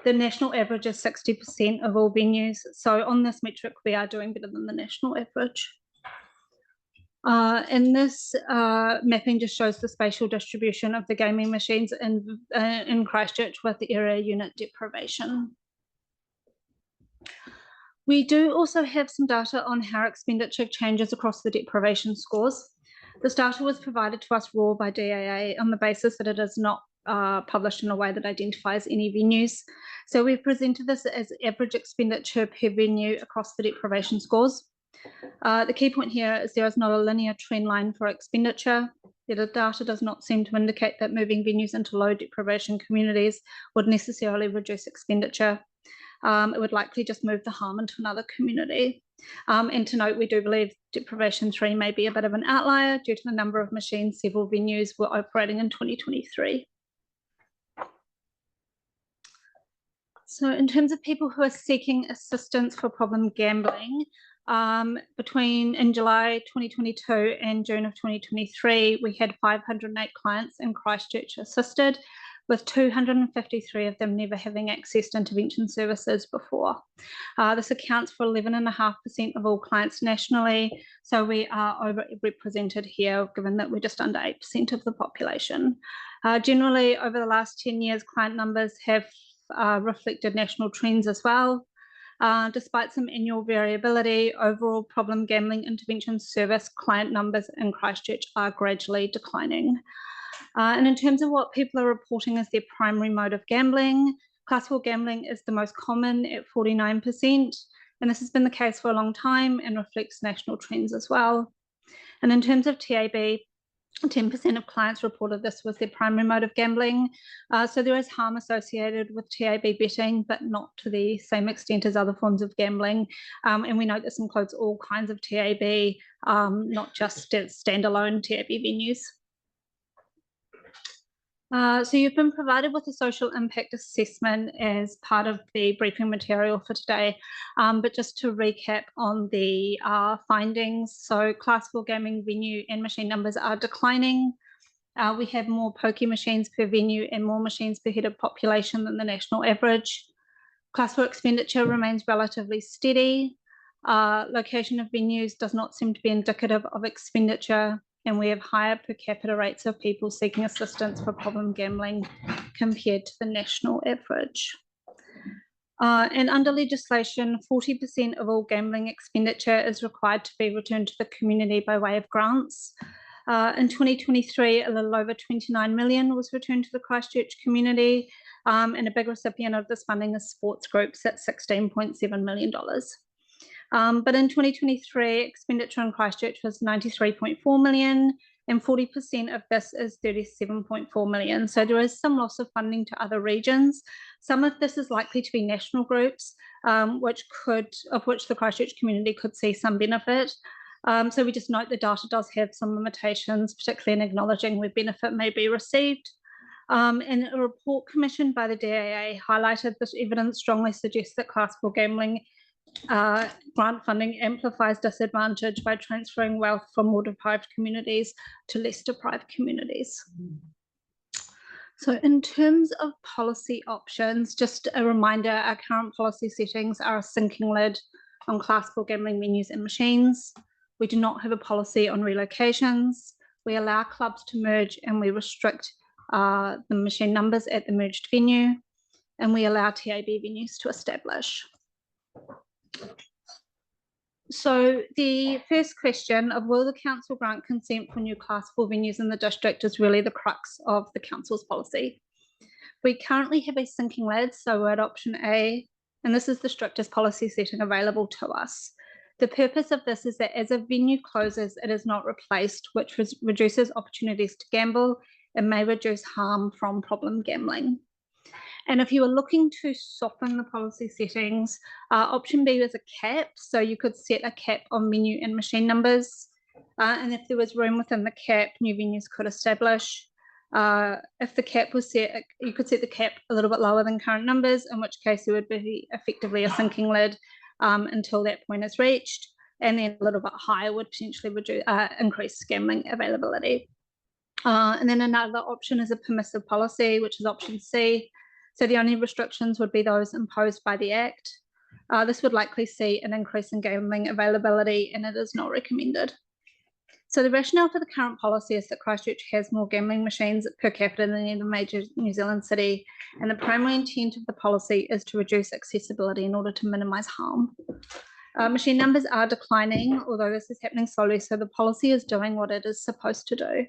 The national average is 60% of all venues. So on this metric, we are doing better than the national average. And this mapping just shows the spatial distribution of the gaming machines in Christchurch with the area unit deprivation. We do also have some data on how expenditure changes across the deprivation scores. This data was provided to us raw by DAA on the basis that it is not published in a way that identifies any venues. So we've presented this as average expenditure per venue across the deprivation scores. The key point here is there is not a linear trend line for expenditure. The data does not seem to indicate that moving venues into low deprivation communities would necessarily reduce expenditure. It would likely just move the harm into another community. And to note, we do believe deprivation 3 may be a bit of an outlier due to the number of machines several venues were operating in 2023. So in terms of people who are seeking assistance for problem gambling, in July 2022 and June of 2023, we had 508 clients in Christchurch assisted, with 253 of them never having accessed intervention services before. This accounts for 11.5% of all clients nationally, so we are overrepresented here, given that we're just under 8% of the population. Generally, over the last 10 years, client numbers have reflected national trends as well. Despite some annual variability, overall problem gambling intervention service client numbers in Christchurch are gradually declining. And in terms of what people are reporting as their primary mode of gambling, class 4 gambling is the most common at 49%, and this has been the case for a long time and reflects national trends as well. And in terms of TAB, 10% of clients reported this was their primary mode of gambling. So there is harm associated with TAB betting, but not to the same extent as other forms of gambling. And we note this includes all kinds of TAB, not just standalone TAB venues. So you've been provided with a social impact assessment as part of the briefing material for today. But just to recap on the findings, so class 4 gaming venue and machine numbers are declining. We have more pokie machines per venue and more machines per head of population than the national average. Class 4 expenditure remains relatively steady. Location of venues does not seem to be indicative of expenditure, and we have higher per capita rates of people seeking assistance for problem gambling compared to the national average. And under legislation, 40% of all gambling expenditure is required to be returned to the community by way of grants. In 2023, a little over 29 million was returned to the Christchurch community, and a big recipient of this funding is sports groups at $16.7 million. But in 2023, expenditure in Christchurch was 93.4 million, and 40% of this is 37.4 million. So there is some loss of funding to other regions. Some of this is likely to be national groups, of which the Christchurch community could see some benefit. So we just note the data does have some limitations, particularly in acknowledging where benefit may be received. And a report commissioned by the DAA highlighted this evidence strongly suggests that class 4 gambling grant funding amplifies disadvantage by transferring wealth from more deprived communities to less deprived communities. So in terms of policy options, just a reminder, our current policy settings are a sinking lid on class 4 gambling venues and machines. We do not have a policy on relocations. We allow clubs to merge and we restrict the machine numbers at the merged venue, and we allow TAB venues to establish. So the first question of will the council grant consent for new class 4 venues in the district is really the crux of the council's policy. We currently have a sinking lid, so we're at option A, and this is the strictest policy setting available to us. The purpose of this is that as a venue closes, it is not replaced, which reduces opportunities to gamble and may reduce harm from problem gambling. And if you are looking to soften the policy settings, option B is a cap. So you could set a cap on venue and machine numbers. And if there was room within the cap, new venues could establish. If the cap was set, you could set the cap a little bit lower than current numbers, in which case there would be effectively a sinking lid until that point is reached. and then a little bit higher would potentially increase gambling availability. And then another option is a permissive policy, which is option C. So the only restrictions would be those imposed by the Act. This would likely see an increase in gambling availability, and it is not recommended. So the rationale for the current policy is that Christchurch has more gambling machines per capita than any major New Zealand city, and the primary intent of the policy is to reduce accessibility in order to minimise harm. Machine numbers are declining, although this is happening slowly, so the policy is doing what it is supposed to do.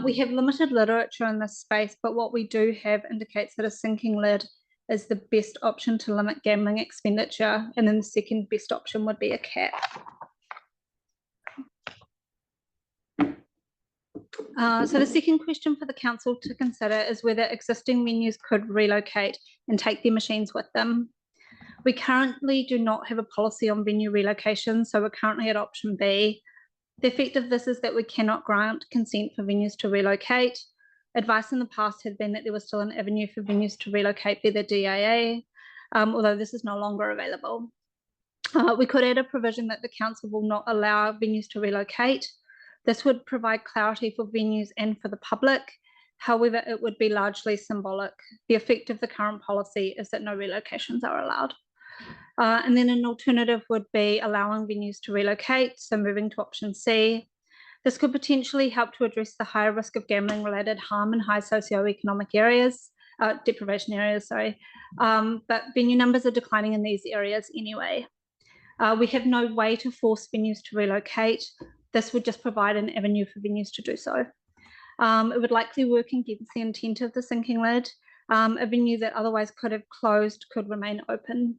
We have limited literature in this space, but what we do have indicates that a sinking lid is the best option to limit gambling expenditure, and then the second best option would be a cap. So the second question for the council to consider is whether existing venues could relocate and take their machines with them. We currently do not have a policy on venue relocation, so we're currently at option B. The effect of this is that we cannot grant consent for venues to relocate. Advice in the past had been that there was still an avenue for venues to relocate via the DAA, although this is no longer available. We could add a provision that the council will not allow venues to relocate. This would provide clarity for venues and for the public. However, it would be largely symbolic. The effect of the current policy is that no relocations are allowed. And then an alternative would be allowing venues to relocate, so moving to option C. This could potentially help to address the higher risk of gambling-related harm in high socioeconomic areas, deprivation areas, sorry. But venue numbers are declining in these areas anyway. We have no way to force venues to relocate. This would just provide an avenue for venues to do so. It would likely work against the intent of the sinking lid. A venue that otherwise could have closed could remain open.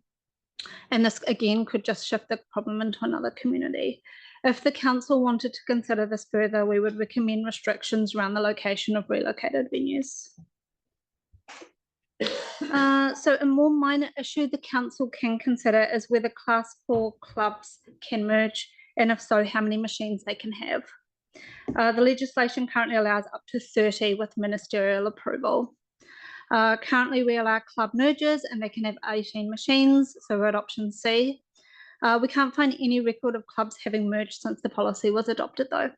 And this again could just shift the problem into another community. If the council wanted to consider this further, we would recommend restrictions around the location of relocated venues. So a more minor issue the council can consider is whether Class 4 clubs can merge, and if so, how many machines they can have. The legislation currently allows up to 30 with ministerial approval. Currently, we allow club mergers and they can have 18 machines, so we're at option C. We can't find any record of clubs having merged since the policy was adopted though.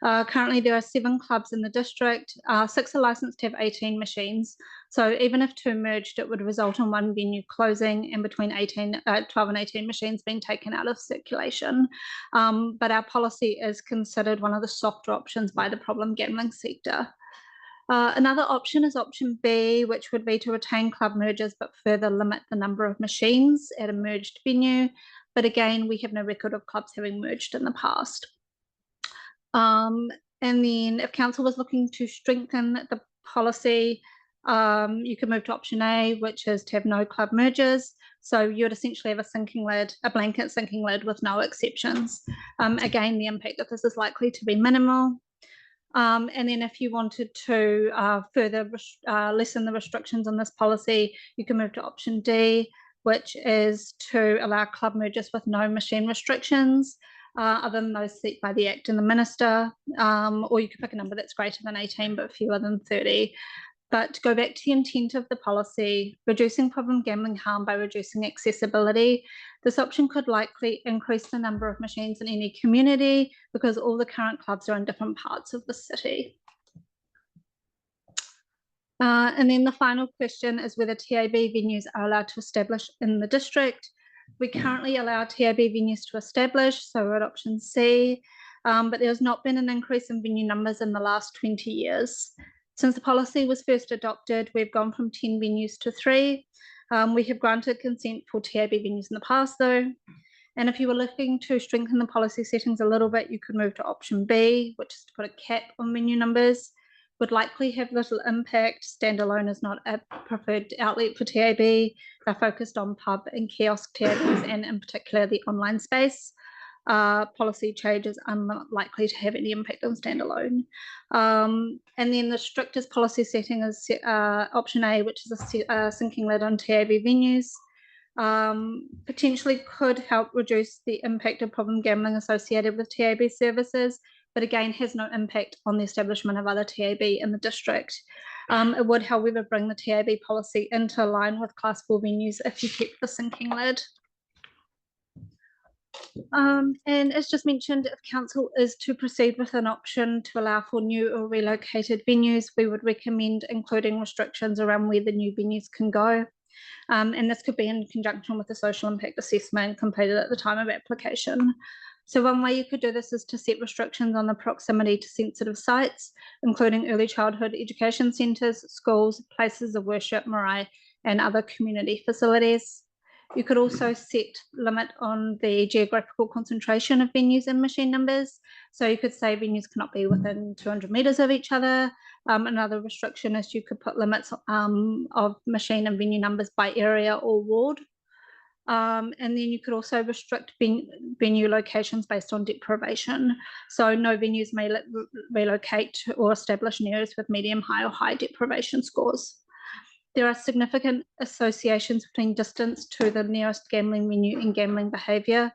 Currently, there are 7 clubs in the district. 6 are licensed to have 18 machines. So even if 2 merged, it would result in 1 venue closing and between 12 and 18 machines being taken out of circulation. But our policy is considered one of the softer options by the problem gambling sector. Another option is option B, which would be to retain club mergers but further limit the number of machines at a merged venue. But again, we have no record of clubs having merged in the past. And then if council was looking to strengthen the policy, you could move to option A, which is to have no club mergers. So you would essentially have a sinking lid, a blanket sinking lid with no exceptions. Again, the impact of this is likely to be minimal. And then if you wanted to further lessen the restrictions on this policy, you can move to option D, which is to allow club mergers with no machine restrictions, other than those set by the Act and the Minister, or you could pick a number that's greater than 18 but fewer than 30. But to go back to the intent of the policy, reducing problem gambling harm by reducing accessibility, this option could likely increase the number of machines in any community because all the current clubs are in different parts of the city. And then the final question is whether TAB venues are allowed to establish in the district. We currently allow TAB venues to establish, so we're at option C, but there has not been an increase in venue numbers in the last 20 years. Since the policy was first adopted, we've gone from 10 venues to 3. We have granted consent for TAB venues in the past though. And if you were looking to strengthen the policy settings a little bit, you could move to option B, which is to put a cap on venue numbers. Would likely have little impact. Standalone is not a preferred outlet for TAB. They're focused on pub and kiosk TABs and in particular the online space. Policy changes are unlikely to have any impact on standalone. And then the strictest policy setting is option A, which is a sinking lid on TAB venues. Potentially could help reduce the impact of problem gambling associated with TAB services, but again has no impact on the establishment of other TAB in the district. It would, however, bring the TAB policy into line with Class 4 venues if you kept the sinking lid. And as just mentioned, if council is to proceed with an option to allow for new or relocated venues, we would recommend including restrictions around where the new venues can go. And this could be in conjunction with the social impact assessment completed at the time of application. So one way you could do this is to set restrictions on the proximity to sensitive sites, including early childhood education centres, schools, places of worship, marae, and other community facilities. You could also set limit on the geographical concentration of venues and machine numbers. So you could say venues cannot be within 200 metres of each other. Another restriction is you could put limits of machine and venue numbers by area or ward. And then you could also restrict venue locations based on deprivation. So no venues may relocate or establish in areas with medium, high or high deprivation scores. There are significant associations between distance to the nearest gambling venue and gambling behaviour.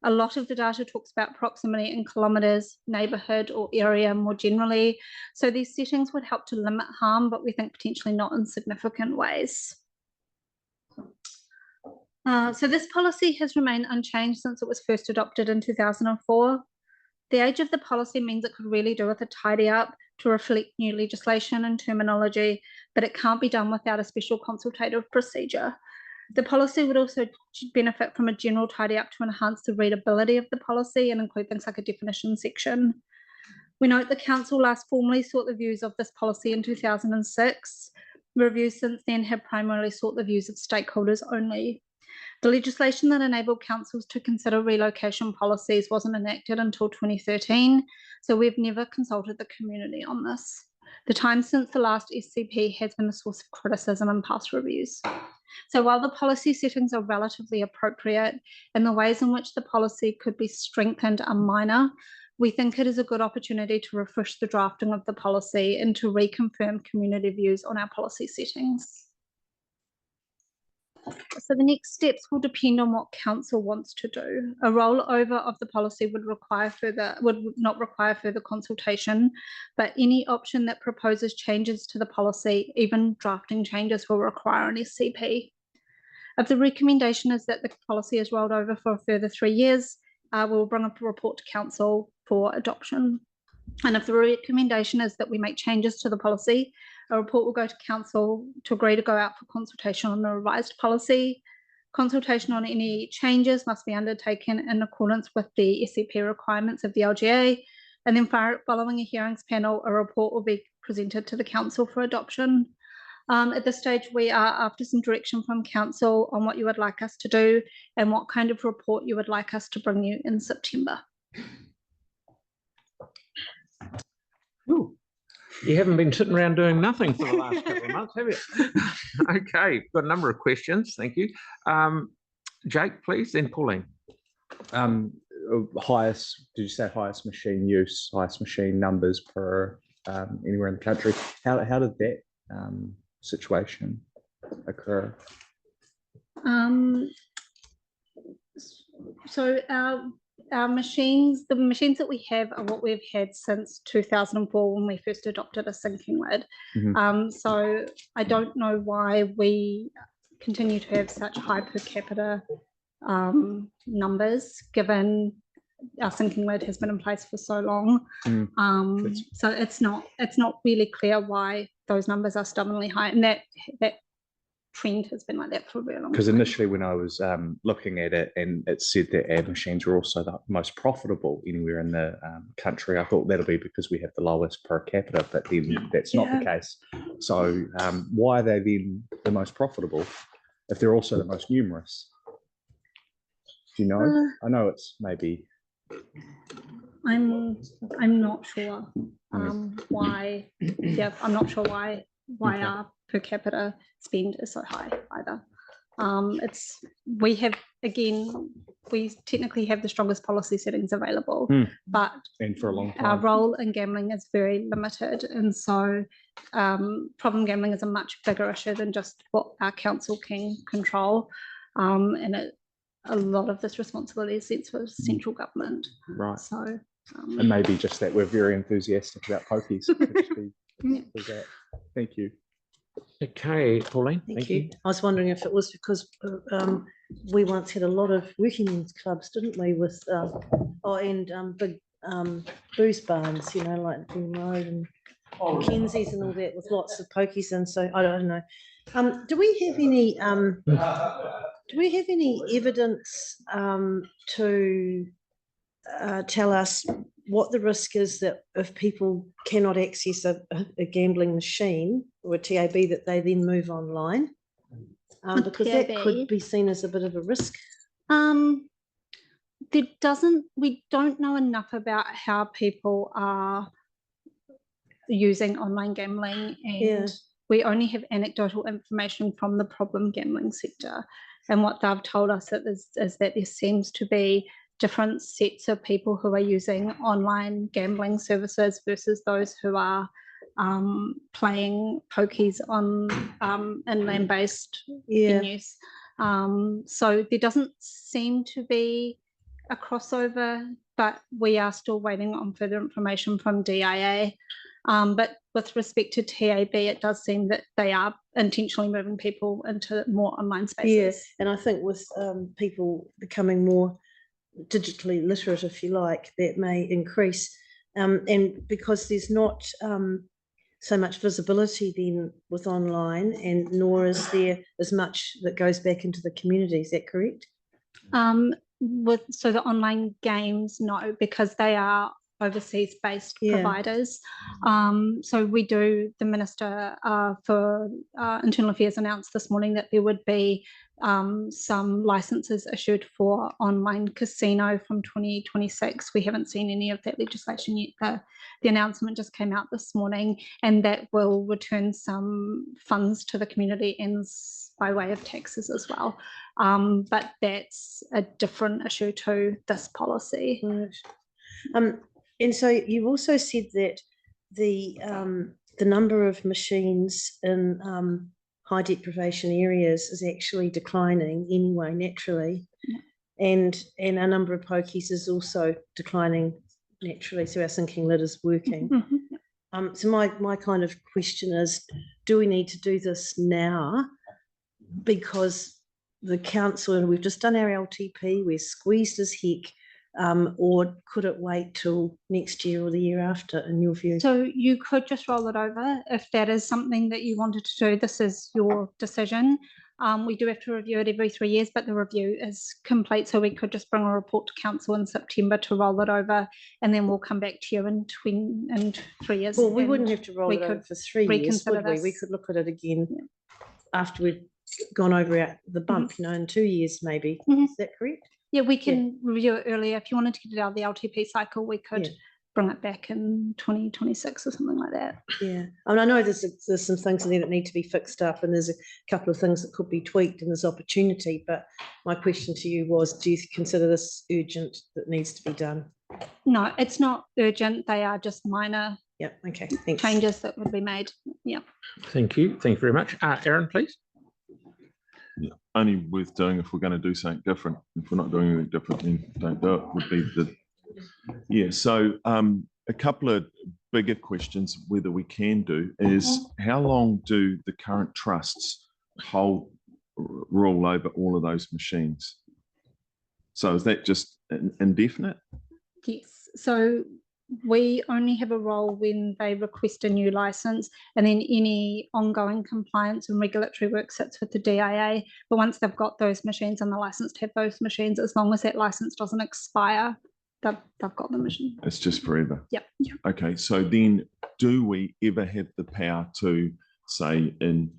A lot of the data talks about proximity in kilometres, neighbourhood or area more generally. So these settings would help to limit harm, but we think potentially not in significant ways. So this policy has remained unchanged since it was first adopted in 2004. The age of the policy means it could really do with a tidy up to reflect new legislation and terminology, but it can't be done without a special consultative procedure. The policy would also benefit from a general tidy up to enhance the readability of the policy and include things like a definition section. We note the council last formally sought the views of this policy in 2006. Reviews since then have primarily sought the views of stakeholders only. The legislation that enabled councils to consider relocation policies wasn't enacted until 2013, so we've never consulted the community on this. The time since the last SCP has been a source of criticism in past reviews. So while the policy settings are relatively appropriate and the ways in which the policy could be strengthened are minor, we think it is a good opportunity to refresh the drafting of the policy and to reconfirm community views on our policy settings. So the next steps will depend on what council wants to do. A rollover of the policy would not require further consultation, but any option that proposes changes to the policy, even drafting changes, will require an SCP. If the recommendation is that the policy is rolled over for a further 3 years, we'll bring up a report to council for adoption. And if the recommendation is that we make changes to the policy, a report will go to council to agree to go out for consultation on the revised policy. Consultation on any changes must be undertaken in accordance with the SCP requirements of the LGA. And then following a hearings panel, a report will be presented to the council for adoption. At this stage, we are after some direction from council on what you would like us to do and what kind of report you would like us to bring you in September. Ooh. You haven't been sitting around doing nothing for the last couple of months, have you? Okay, got a number of questions. Thank you. Jake, please, then Pauline. Highest, did you say highest machine use, highest machine numbers per anywhere in the country? How did that situation occur? So our machines, the machines that we have are what we've had since 2004 when we first adopted a sinking lid. Mm-hmm. So I don't know why we continue to have such high per capita numbers, given our sinking lid has been in place for so long. So it's not really clear why those numbers are stubbornly high, and that trend has been like that for a very long time. Because initially when I was looking at it, and it said that our machines were also the most profitable anywhere in the country, I thought that'll be because we have the lowest per capita, but then that's not the case. So why are they then the most profitable if they're also the most numerous? Do you know? I know it's maybe. I'm not sure why. Yeah, I'm not sure why our per capita spend is so high either. We technically have the strongest policy settings available, but and for a long time our role in gambling is very limited, and so problem gambling is a much bigger issue than just what our council can control, and a lot of this responsibility is sent to central government. Right. So and maybe just that we're very enthusiastic about pokies. Thank you. Okay, Pauline. Thank you. I was wondering if it was because we once had a lot of working men's clubs, didn't we, with, big booze barns, you know, like Green Road and Mackenzie's and all that, with lots of pokies in, so I don't know. Do we have any evidence to tell us what the risk is that if people cannot access a gambling machine or a TAB, that they then move online? Because that could be seen as a bit of a risk. We don't know enough about how people are using online gambling, and we only have anecdotal information from the problem gambling sector. And what they've told us is that there seems to be different sets of people who are using online gambling services versus those who are playing pokies on in land-based venues. So there doesn't seem to be a crossover, but we are still waiting on further information from DIA. But with respect to TAB, it does seem that they are intentionally moving people into more online spaces. Yes, and I think with people becoming more digitally literate, if you like, that may increase. And because there's not so much visibility then with online, and nor is there as much that goes back into the community. Is that correct? So the online games, no, because they are overseas based providers. So the Minister for Internal Affairs announced this morning that there would be some licenses issued for online casino from 2026. We haven't seen any of that legislation yet. The announcement just came out this morning, and that will return some funds to the community and by way of taxes as well. But that's a different issue to this policy. Right. And so you've also said that the number of machines in high deprivation areas is actually declining anyway, naturally, and a number of pokies is also declining naturally. So our sinking lid is working. So my kind of question is, do we need to do this now? Because the council, and we've just done our LTP, we're squeezed as heck. Or could it wait till next year or the year after, in your view? So you could just roll it over if that is something that you wanted to do. This is your decision. We do have to review it every 3 years, but the review is complete. So we could just bring a report to council in September to roll it over, and then we'll come back to you in 3 years. Well, we wouldn't have to roll it over for 3 years, would we? We could look at it again after we've gone over the bump, in 2 years maybe. Is that correct? Yeah, we can review it earlier. If you wanted to get it out of the LTP cycle, we could bring it back in 2026 or something like that. Yeah, I mean, I know there's some things in there that need to be fixed up, and there's a couple of things that could be tweaked, and there's opportunity. But my question to you was, do you consider this urgent that needs to be done? No, it's not urgent. They are just minor okay. Thanks. Changes that would be made. Yeah. Thank you. Thank you very much. Aaron, please. Yeah, only worth doing if we're going to do something different. If we're not doing anything different, then don't do it, would be so a couple of bigger questions whether we can do is, how long do the current trusts rule over all of those machines? So is that just indefinite? Yes. So we only have a role when they request a new license, and then any ongoing compliance and regulatory work sits with the DIA. But once they've got those machines and the license to have those machines, as long as that license doesn't expire, they've got the machine. It's just forever. Yep. Okay. So then, do we ever have the power to say and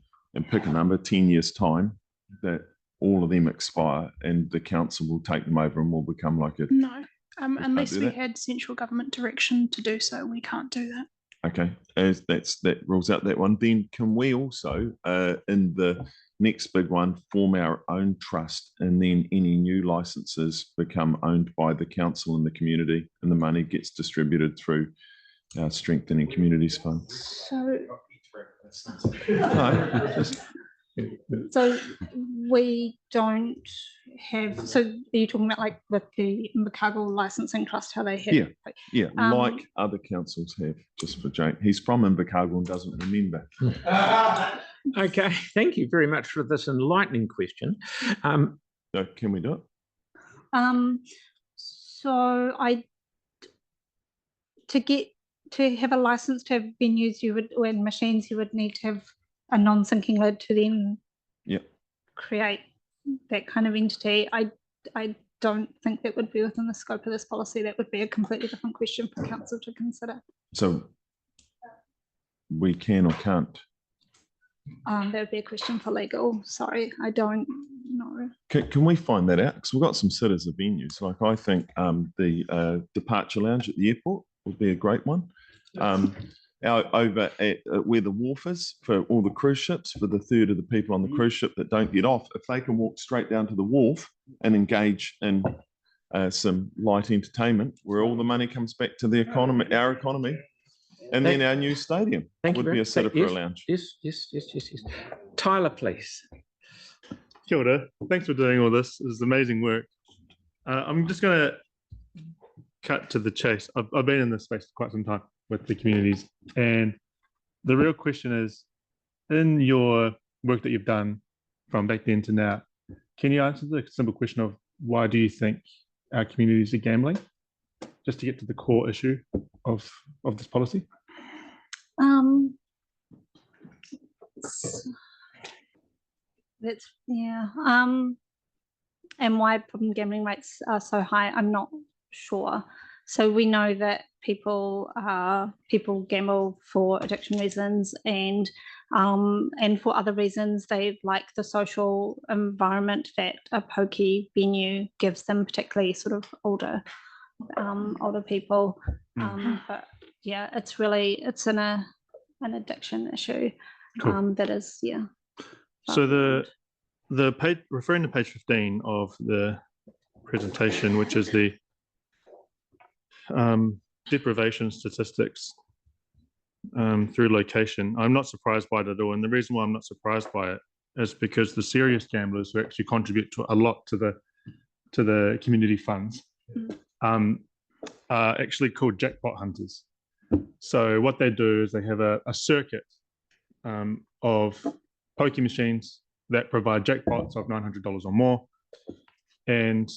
pick a number, 10 years time, that all of them expire and the council will take them over and will become like a... No. Unless we had central government direction to do so, we can't do that. Okay, as that rules out that one. Then can we also, in the next big one, form our own trust, and then any new licenses become owned by the council and the community, and the money gets distributed through our Strengthening Communities Fund? So we don't have, so are you talking about like with the Invercargill licensing trust, how they have? Yeah, like other councils have, just for Jake. He's from Invercargill and doesn't remember. Okay, thank you very much for this enlightening question. Can we do it? So to have a license to have venues, and machines, you would need to have a non-sinking lid to then create that kind of entity. I don't think that would be within the scope of this policy. That would be a completely different question for council to consider. So we can or can't. That would be a question for legal. Sorry, I don't know. Can we find that out? Because we've got some sitters of venues. Like I think the departure lounge at the airport would be a great one. Over at where the wharf is for all the cruise ships, for the third of the people on the cruise ship that don't get off, if they can walk straight down to the wharf and engage in some light entertainment, where all the money comes back to the economy, our economy, and then our new stadium would be a sitter for a lounge. Yes. Tyler, please. Kia ora. Thanks for doing all this. This is amazing work. I'm just going to cut to the chase. I've been in this space for quite some time with the communities, and the real question is, in your work that you've done from back then to now, can you answer the simple question of why do you think our communities are gambling, just to get to the core issue of this policy? And why problem gambling rates are so high, I'm not sure. So we know that people gamble for addiction reasons and for other reasons. They like the social environment that a pokey venue gives them, particularly sort of older people. But yeah, it's an addiction issue. Cool. That is So the page, referring to page 15 of the presentation, which is the deprivation statistics through location, I'm not surprised by it at all. And the reason why I'm not surprised by it is because the serious gamblers who actually contribute to a lot to the community funds are actually called jackpot hunters. So what they do is they have a circuit of pokie machines that provide jackpots of $900 or more, and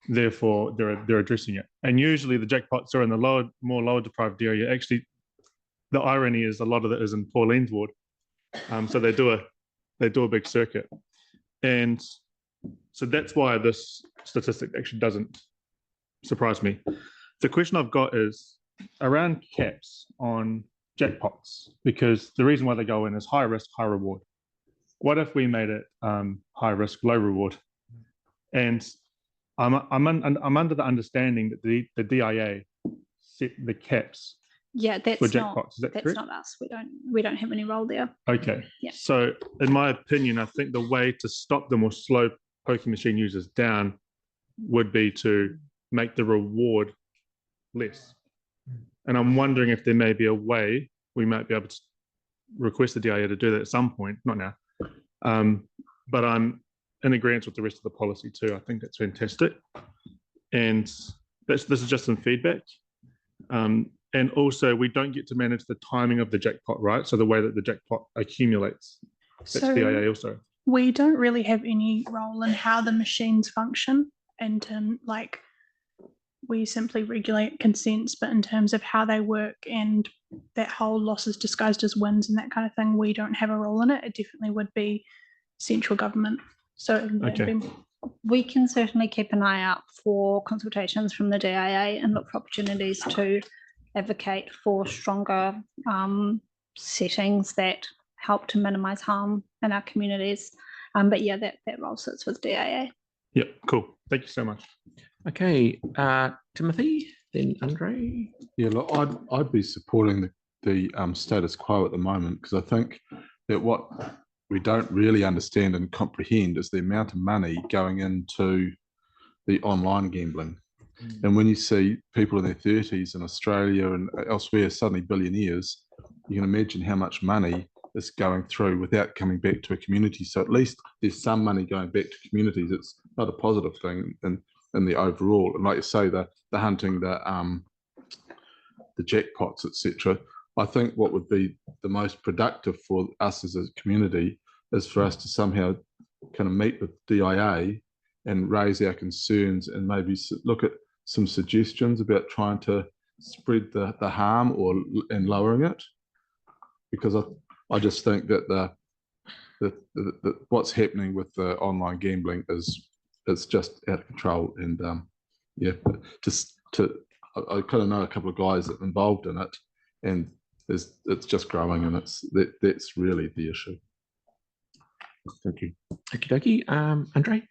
therefore they're addressing it. And usually the jackpots are in the more lower deprived area. Actually, the irony is a lot of it is in Pauline's ward. So they do a big circuit, and so that's why this statistic actually doesn't surprise me. The question I've got is around caps on jackpots, because the reason why they go in is high risk, high reward. What if we made it high risk, low reward? And I'm under the understanding that the DIA set the caps. Yeah, for jackpots. That's not us. We don't have any role there. Okay. Yeah. So in my opinion, I think the way to stop them or slow pokie machine users down would be to make the reward less. And I'm wondering if there may be a way we might be able to request the DIA to do that at some point, not now. But I'm in agreement with the rest of the policy too. I think that's fantastic. And this is just some feedback. And also we don't get to manage the timing of the jackpot, right? So the way that the jackpot accumulates, that's So DIA also. we don't really have any role in how the machines function, and like we simply regulate consents, but in terms of how they work and that whole losses disguised as wins and that kind of thing, we don't have a role in it. It definitely would be central government. So Okay. We can certainly keep an eye out for consultations from the DIA and look for opportunities to advocate for stronger settings that help to minimise harm in our communities. But yeah, that role sits with DIA. Yeah, cool. Thank you so much. Okay, Timothy, then Andre. Yeah, look, I'd be supporting the status quo at the moment, because I think that what we don't really understand and comprehend is the amount of money going into the online gambling. And when you see people in their 30s in Australia and elsewhere suddenly billionaires, you can imagine how much money is going through without coming back to a community. So at least there's some money going back to communities. It's not a positive thing in the overall. And like you say, the hunting, the jackpots, etc. I think what would be the most productive for us as a community is for us to somehow kind of meet with DIA and raise our concerns and maybe look at some suggestions about trying to spread the harm and lowering it, because I just think that the what's happening with the online gambling is just out of control. And yeah, I kind of know a couple of guys that are involved in it, and it's just growing, and that's really the issue. Thank you. Okie dokie. Andre?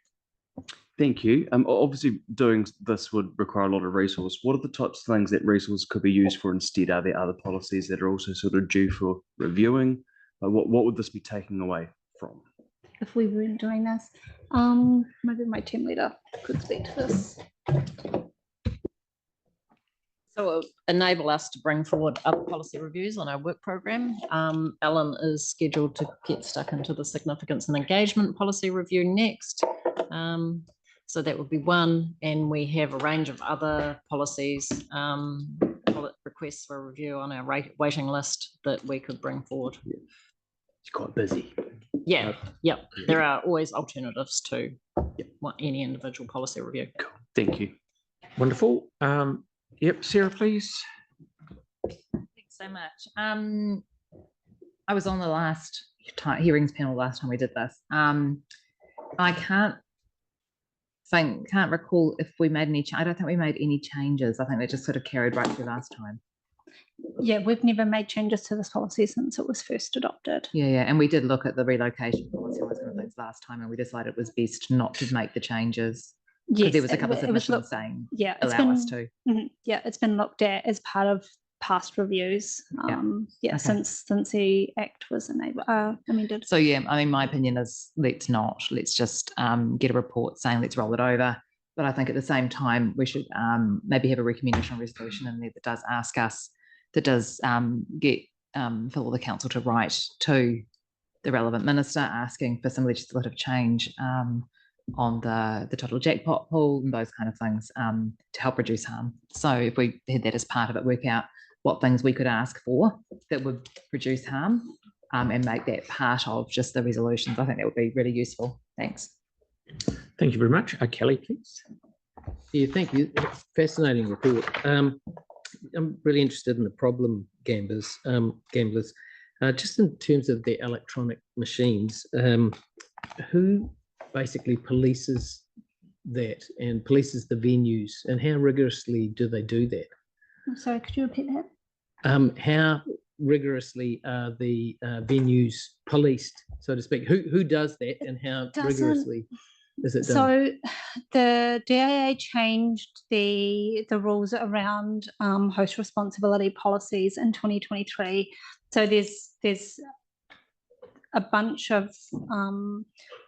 Thank you. Obviously, doing this would require a lot of resource. What are the types of things that resource could be used for instead? Are there other policies that are also sort of due for reviewing? What would this be taking away from? If we weren't doing this, maybe my team leader could speak to this. So it'll enable us to bring forward other policy reviews on our work program. Alan is scheduled to get stuck into the significance and engagement policy review next. So that would be one, and we have a range of other policies, requests for review on our waiting list that we could bring forward. It's quite busy. Yeah, yep. There are always alternatives to any individual policy review. Cool. Thank you. Wonderful. Yep, Sarah, please. Thanks so much. I was on the last hearings panel last time we did this. I can't recall if we made any. I don't think we made any changes. I think they just sort of carried right through last time. Yeah, we've never made changes to this policy since it was first adopted. Yeah, and we did look at the relocation policy and those kind of things last time, and we decided it was best not to make the changes. Yes, there was a couple of submissions saying allow us to. Yeah, it's been looked at as part of past reviews. Okay. Since the Act was amended. So yeah, I mean, my opinion is let's just get a report saying let's roll it over. But I think at the same time we should maybe have a recommendation resolution in there that does ask us, that does get Phil or the council to write to the relevant minister asking for some legislative change on the total jackpot pool and those kind of things to help reduce harm. So if we had that as part of it, work out what things we could ask for that would reduce harm and make that part of just the resolutions, I think that would be really useful. Thanks. Thank you very much. Kelly, please. Yeah, thank you. Fascinating report. I'm really interested in the problem gamblers. Just in terms of the electronic machines, who basically polices that and polices the venues, and how rigorously do they do that? I'm sorry, could you repeat that? How rigorously are the venues policed, so to speak? Who does that, and how rigorously is it done? So the DAA changed the rules around host responsibility policies in 2023. So there's a bunch of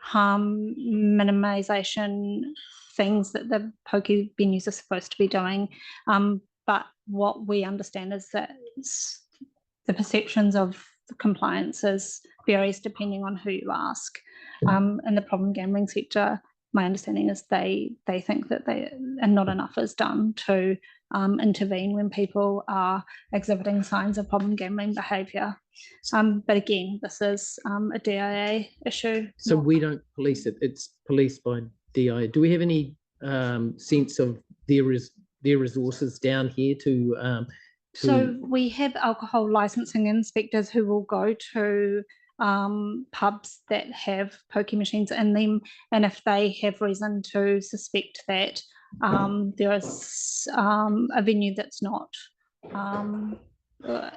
harm minimisation things that the pokie venues are supposed to be doing. But what we understand is that the perceptions of compliances varies depending on who you ask. In the problem gambling sector, my understanding is they think that not enough is done to intervene when people are exhibiting signs of problem gambling behaviour. But again, this is a DIA issue. So we don't police it; it's policed by DIA. Do we have any sense of their resources down here to? So we have alcohol licensing inspectors who will go to pubs that have pokie machines in them, and if they have reason to suspect that there is a venue that's not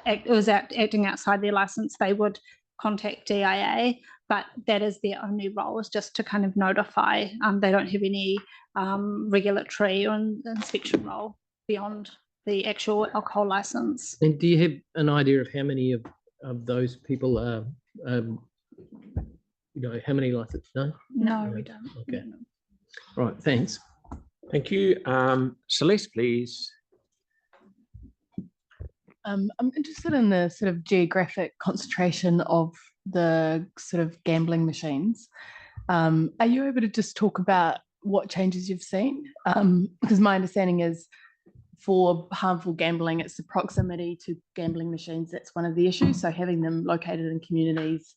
acting outside their license, they would contact DIA, but that is their only role, is just to kind of notify. They don't have any regulatory or inspection role beyond the actual alcohol license. And do you have an idea of how many of those people are, how many licenses? No, we don't. Okay. Right, thanks. Thank you. Celeste, please. I'm interested in the sort of geographic concentration of the sort of gambling machines. Are you able to just talk about what changes you've seen? Because my understanding is for harmful gambling, it's the proximity to gambling machines that's one of the issues. So having them located in communities,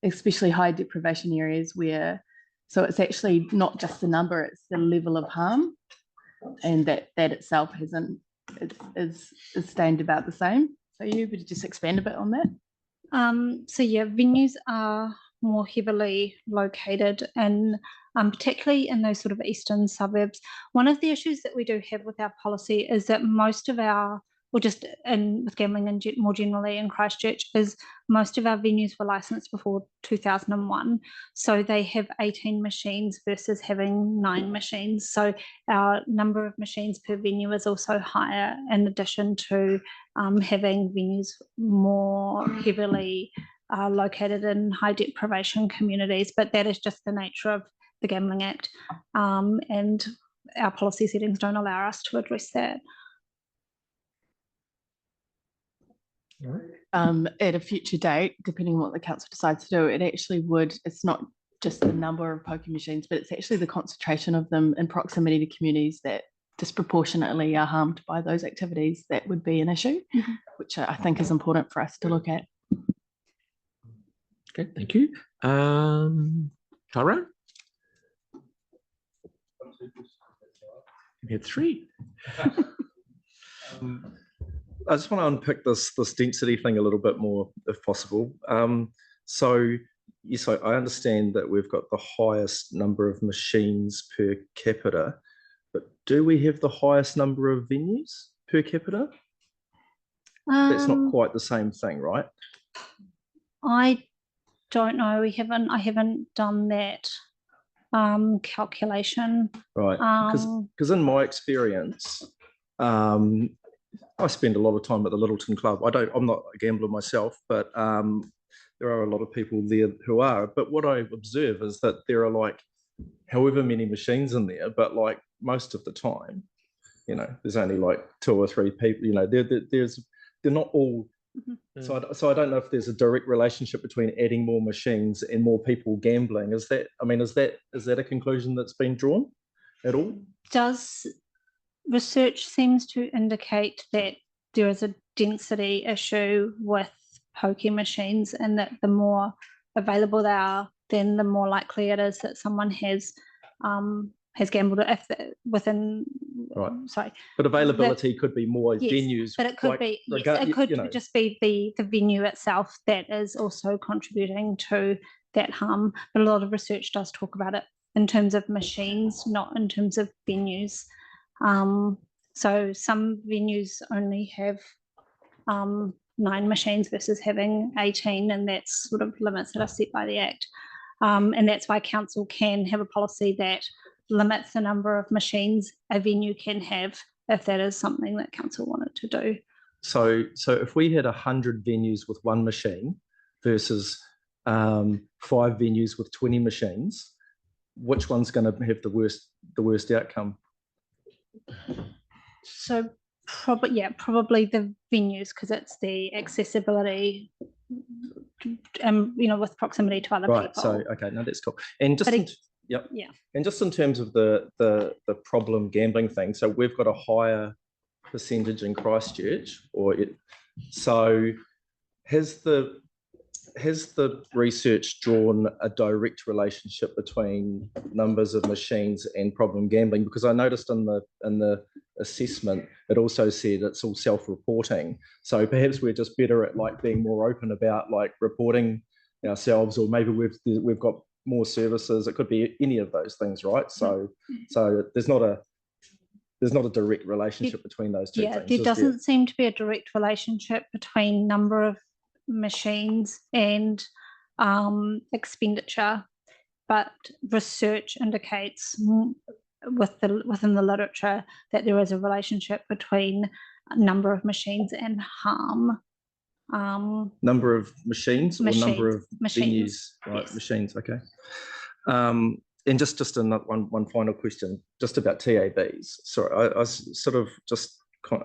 especially high deprivation areas where So it's actually not just the number, it's the level of harm. And that itself is staying about the same. So you would just expand a bit on that? So yeah, venues are more heavily located and particularly in those sort of eastern suburbs. One of the issues that we do have with our policy is that most of our, or just with gambling and more generally in Christchurch, is most of our venues were licensed before 2001. So they have 18 machines versus having 9 machines. So our number of machines per venue is also higher, in addition to having venues more heavily located in high deprivation communities. But that is just the nature of the Gambling Act. And our policy settings don't allow us to address that. At a future date, depending on what the council decides to do, it actually would, it's not just the number of poker machines, but it's actually the concentration of them in proximity to communities that disproportionately are harmed by those activities that would be an issue, which I think is important for us to look at. Okay, thank you. Tyrone? We had 3. I just want to unpick this density thing a little bit more, if possible. So yes, I understand that we've got the highest number of machines per capita, but do we have the highest number of venues per capita? That's not quite the same thing, right? I don't know. I haven't done that calculation. Right, because in my experience, I spend a lot of time at the Littleton Club. I'm not a gambler myself, but there are a lot of people there who are. But what I observe is that there are like however many machines in there, but like most of the time, you know, there's only like 2 or 3 people. You know, they're not all. So I don't know if there's a direct relationship between adding more machines and more people gambling. Is that a conclusion that's been drawn at all? Research seems to indicate that there is a density issue with poker machines, and that the more available they are, then the more likely it is that someone has gambled within. Right. Sorry, but availability could be more yes, venues. But it could be. Yes, it could just be the venue itself that is also contributing to that harm. But a lot of research does talk about it in terms of machines, not in terms of venues. So some venues only have 9 machines versus having 18, and that's sort of limits that are set by the Act. And that's why council can have a policy that limits the number of machines a venue can have, if that is something that council wanted to do. So if we had 100 venues with 1 machine versus 5 venues with 20 machines, which one's going to have the worst outcome? So probably the venues, because it's the accessibility, with proximity to other people. So okay, no, that's cool. And just and just in terms of the problem gambling thing, so we've got a higher percentage in Christchurch, so has the research drawn a direct relationship between numbers of machines and problem gambling? Because I noticed in the assessment it also said it's all self-reporting. So perhaps we're just better at like being more open about like reporting ourselves, or maybe we've got more services. It could be any of those things, right? So there's not a direct relationship between those two things. There doesn't seem to be a direct relationship between number of machines and expenditure, but research indicates within the literature that there is a relationship between number of machines and harm. Number of machines or number of machines. venues, right? Yes. Machines, okay. And just another one final question, just about TABs. Sorry, I sort of just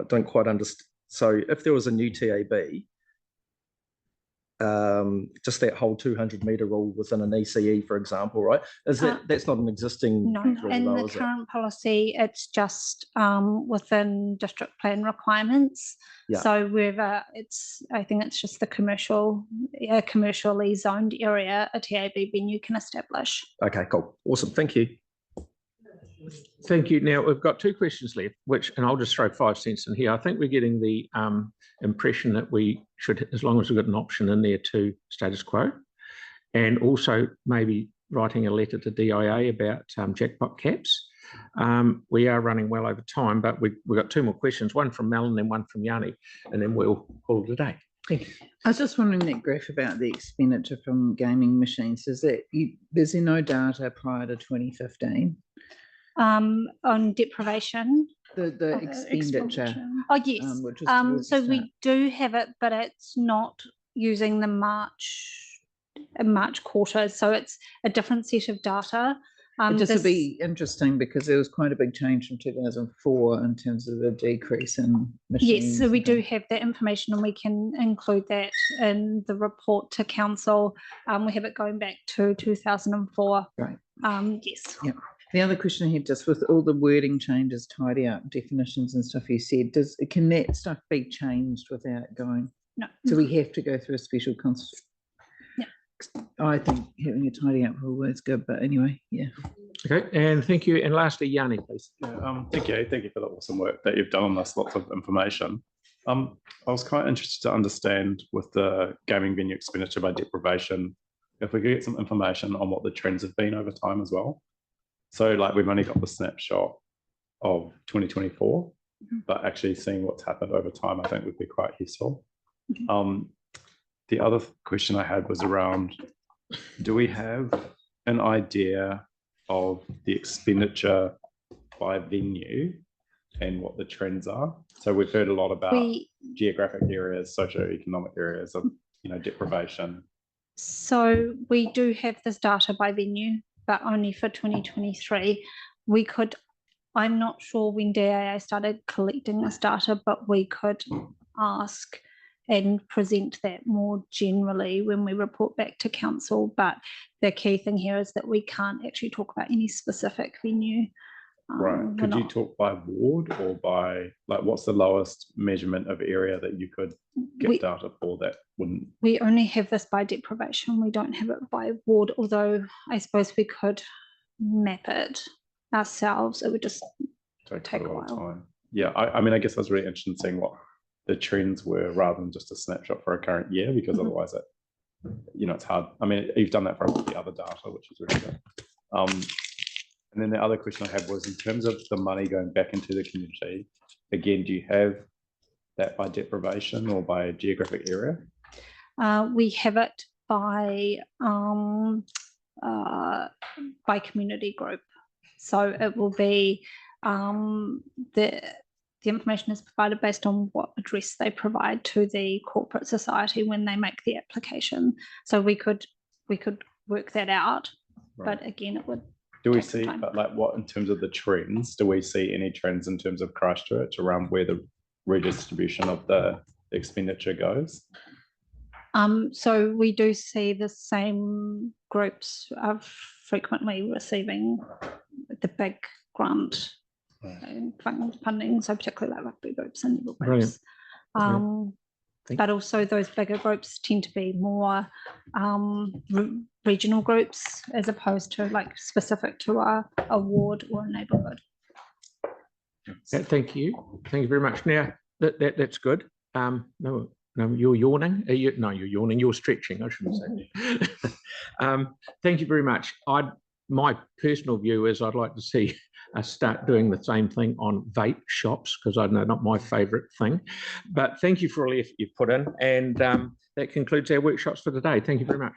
don't quite understand. So if there was a new TAB, just that whole 200-metre rule within an ECE, for example, right? Is that's not an existing No, rule, in though, the is it? current policy, it's just within district plan requirements. Yeah. So wherever I think it's just the commercially zoned area, a TAB venue can establish. Okay, cool. Awesome. Thank you. Thank you. Now, we've got two questions left, and I'll just throw 5 cents in here. I think we're getting the impression that we should, as long as we've got an option in there, to status quo, and also maybe writing a letter to DIA about jackpot caps. We are running well over time, but we've got 2 more questions, one from Mel and then one from Yanni, and then we'll call it a day. Thank you. I was just wondering that graph about the expenditure from gaming machines, is that there's no data prior to 2015? On deprivation. The expenditure. Oh, yes. So we do have it, but it's not using the March quarter. So it's a different set of data. It would be interesting because there was quite a big change from 2004 in terms of the decrease in machines. Yes, so we do have that information and we can include that in the report to council. We have it going back to 2004. Right. Yes. Yeah. The other question I had, just with all the wording changes, tidy up definitions and stuff you said, can that stuff be changed without going? No. So we have to go through a special Yeah. I think having a tidy up rule is good, but anyway, yeah. Okay, and thank you. And lastly, Yanni, please. Yeah, thank you. Thank you for the awesome work that you've done on this. Lots of information. I was quite interested to understand with the gaming venue expenditure by deprivation, if we could get some information on what the trends have been over time as well. So like we've only got the snapshot of 2024, but actually seeing what's happened over time, I think would be quite useful. The other question I had was around, do we have an idea of the expenditure by venue and what the trends are? So we've heard a lot about geographic areas, socioeconomic areas of, deprivation. So we do have this data by venue, but only for 2023. I'm not sure when DAA started collecting this data, but we could ask and present that more generally when we report back to council. But the key thing here is that we can't actually talk about any specific venue. Right. Could you talk by ward or by, what's the lowest measurement of area that you could get data for that wouldn't? We only have this by deprivation. We don't have it by ward, although I suppose we could map it ourselves. It would just take a while. Time. Yeah, I guess I was really interested in seeing what the trends were rather than just a snapshot for a current year, because otherwise it's hard. You've done that for the other data, which is really good. And then the other question I had was in terms of the money going back into the community, again, do you have that by deprivation or by geographic area? We have it by community group. So it will be the information is provided based on what address they provide to the corporate society when they make the application. So we could work that out, but again, it would. Do we see, what in terms of the trends? Do we see any trends in terms of Christchurch around where the redistribution of the expenditure goes? So we do see the same groups are frequently receiving the big grant funding, so particularly like rugby groups and level groups. But also those bigger groups tend to be more regional groups as opposed to specific to a ward or a neighbourhood. Thank you very much. Now that's good. No, you're yawning. No, you're yawning. You're stretching. I shouldn't say. Thank you very much. My personal view is I'd like to see us start doing the same thing on vape shops, because I know not my favourite thing. But thank you for all the effort you've put in, and that concludes our workshops for today. Thank you very much.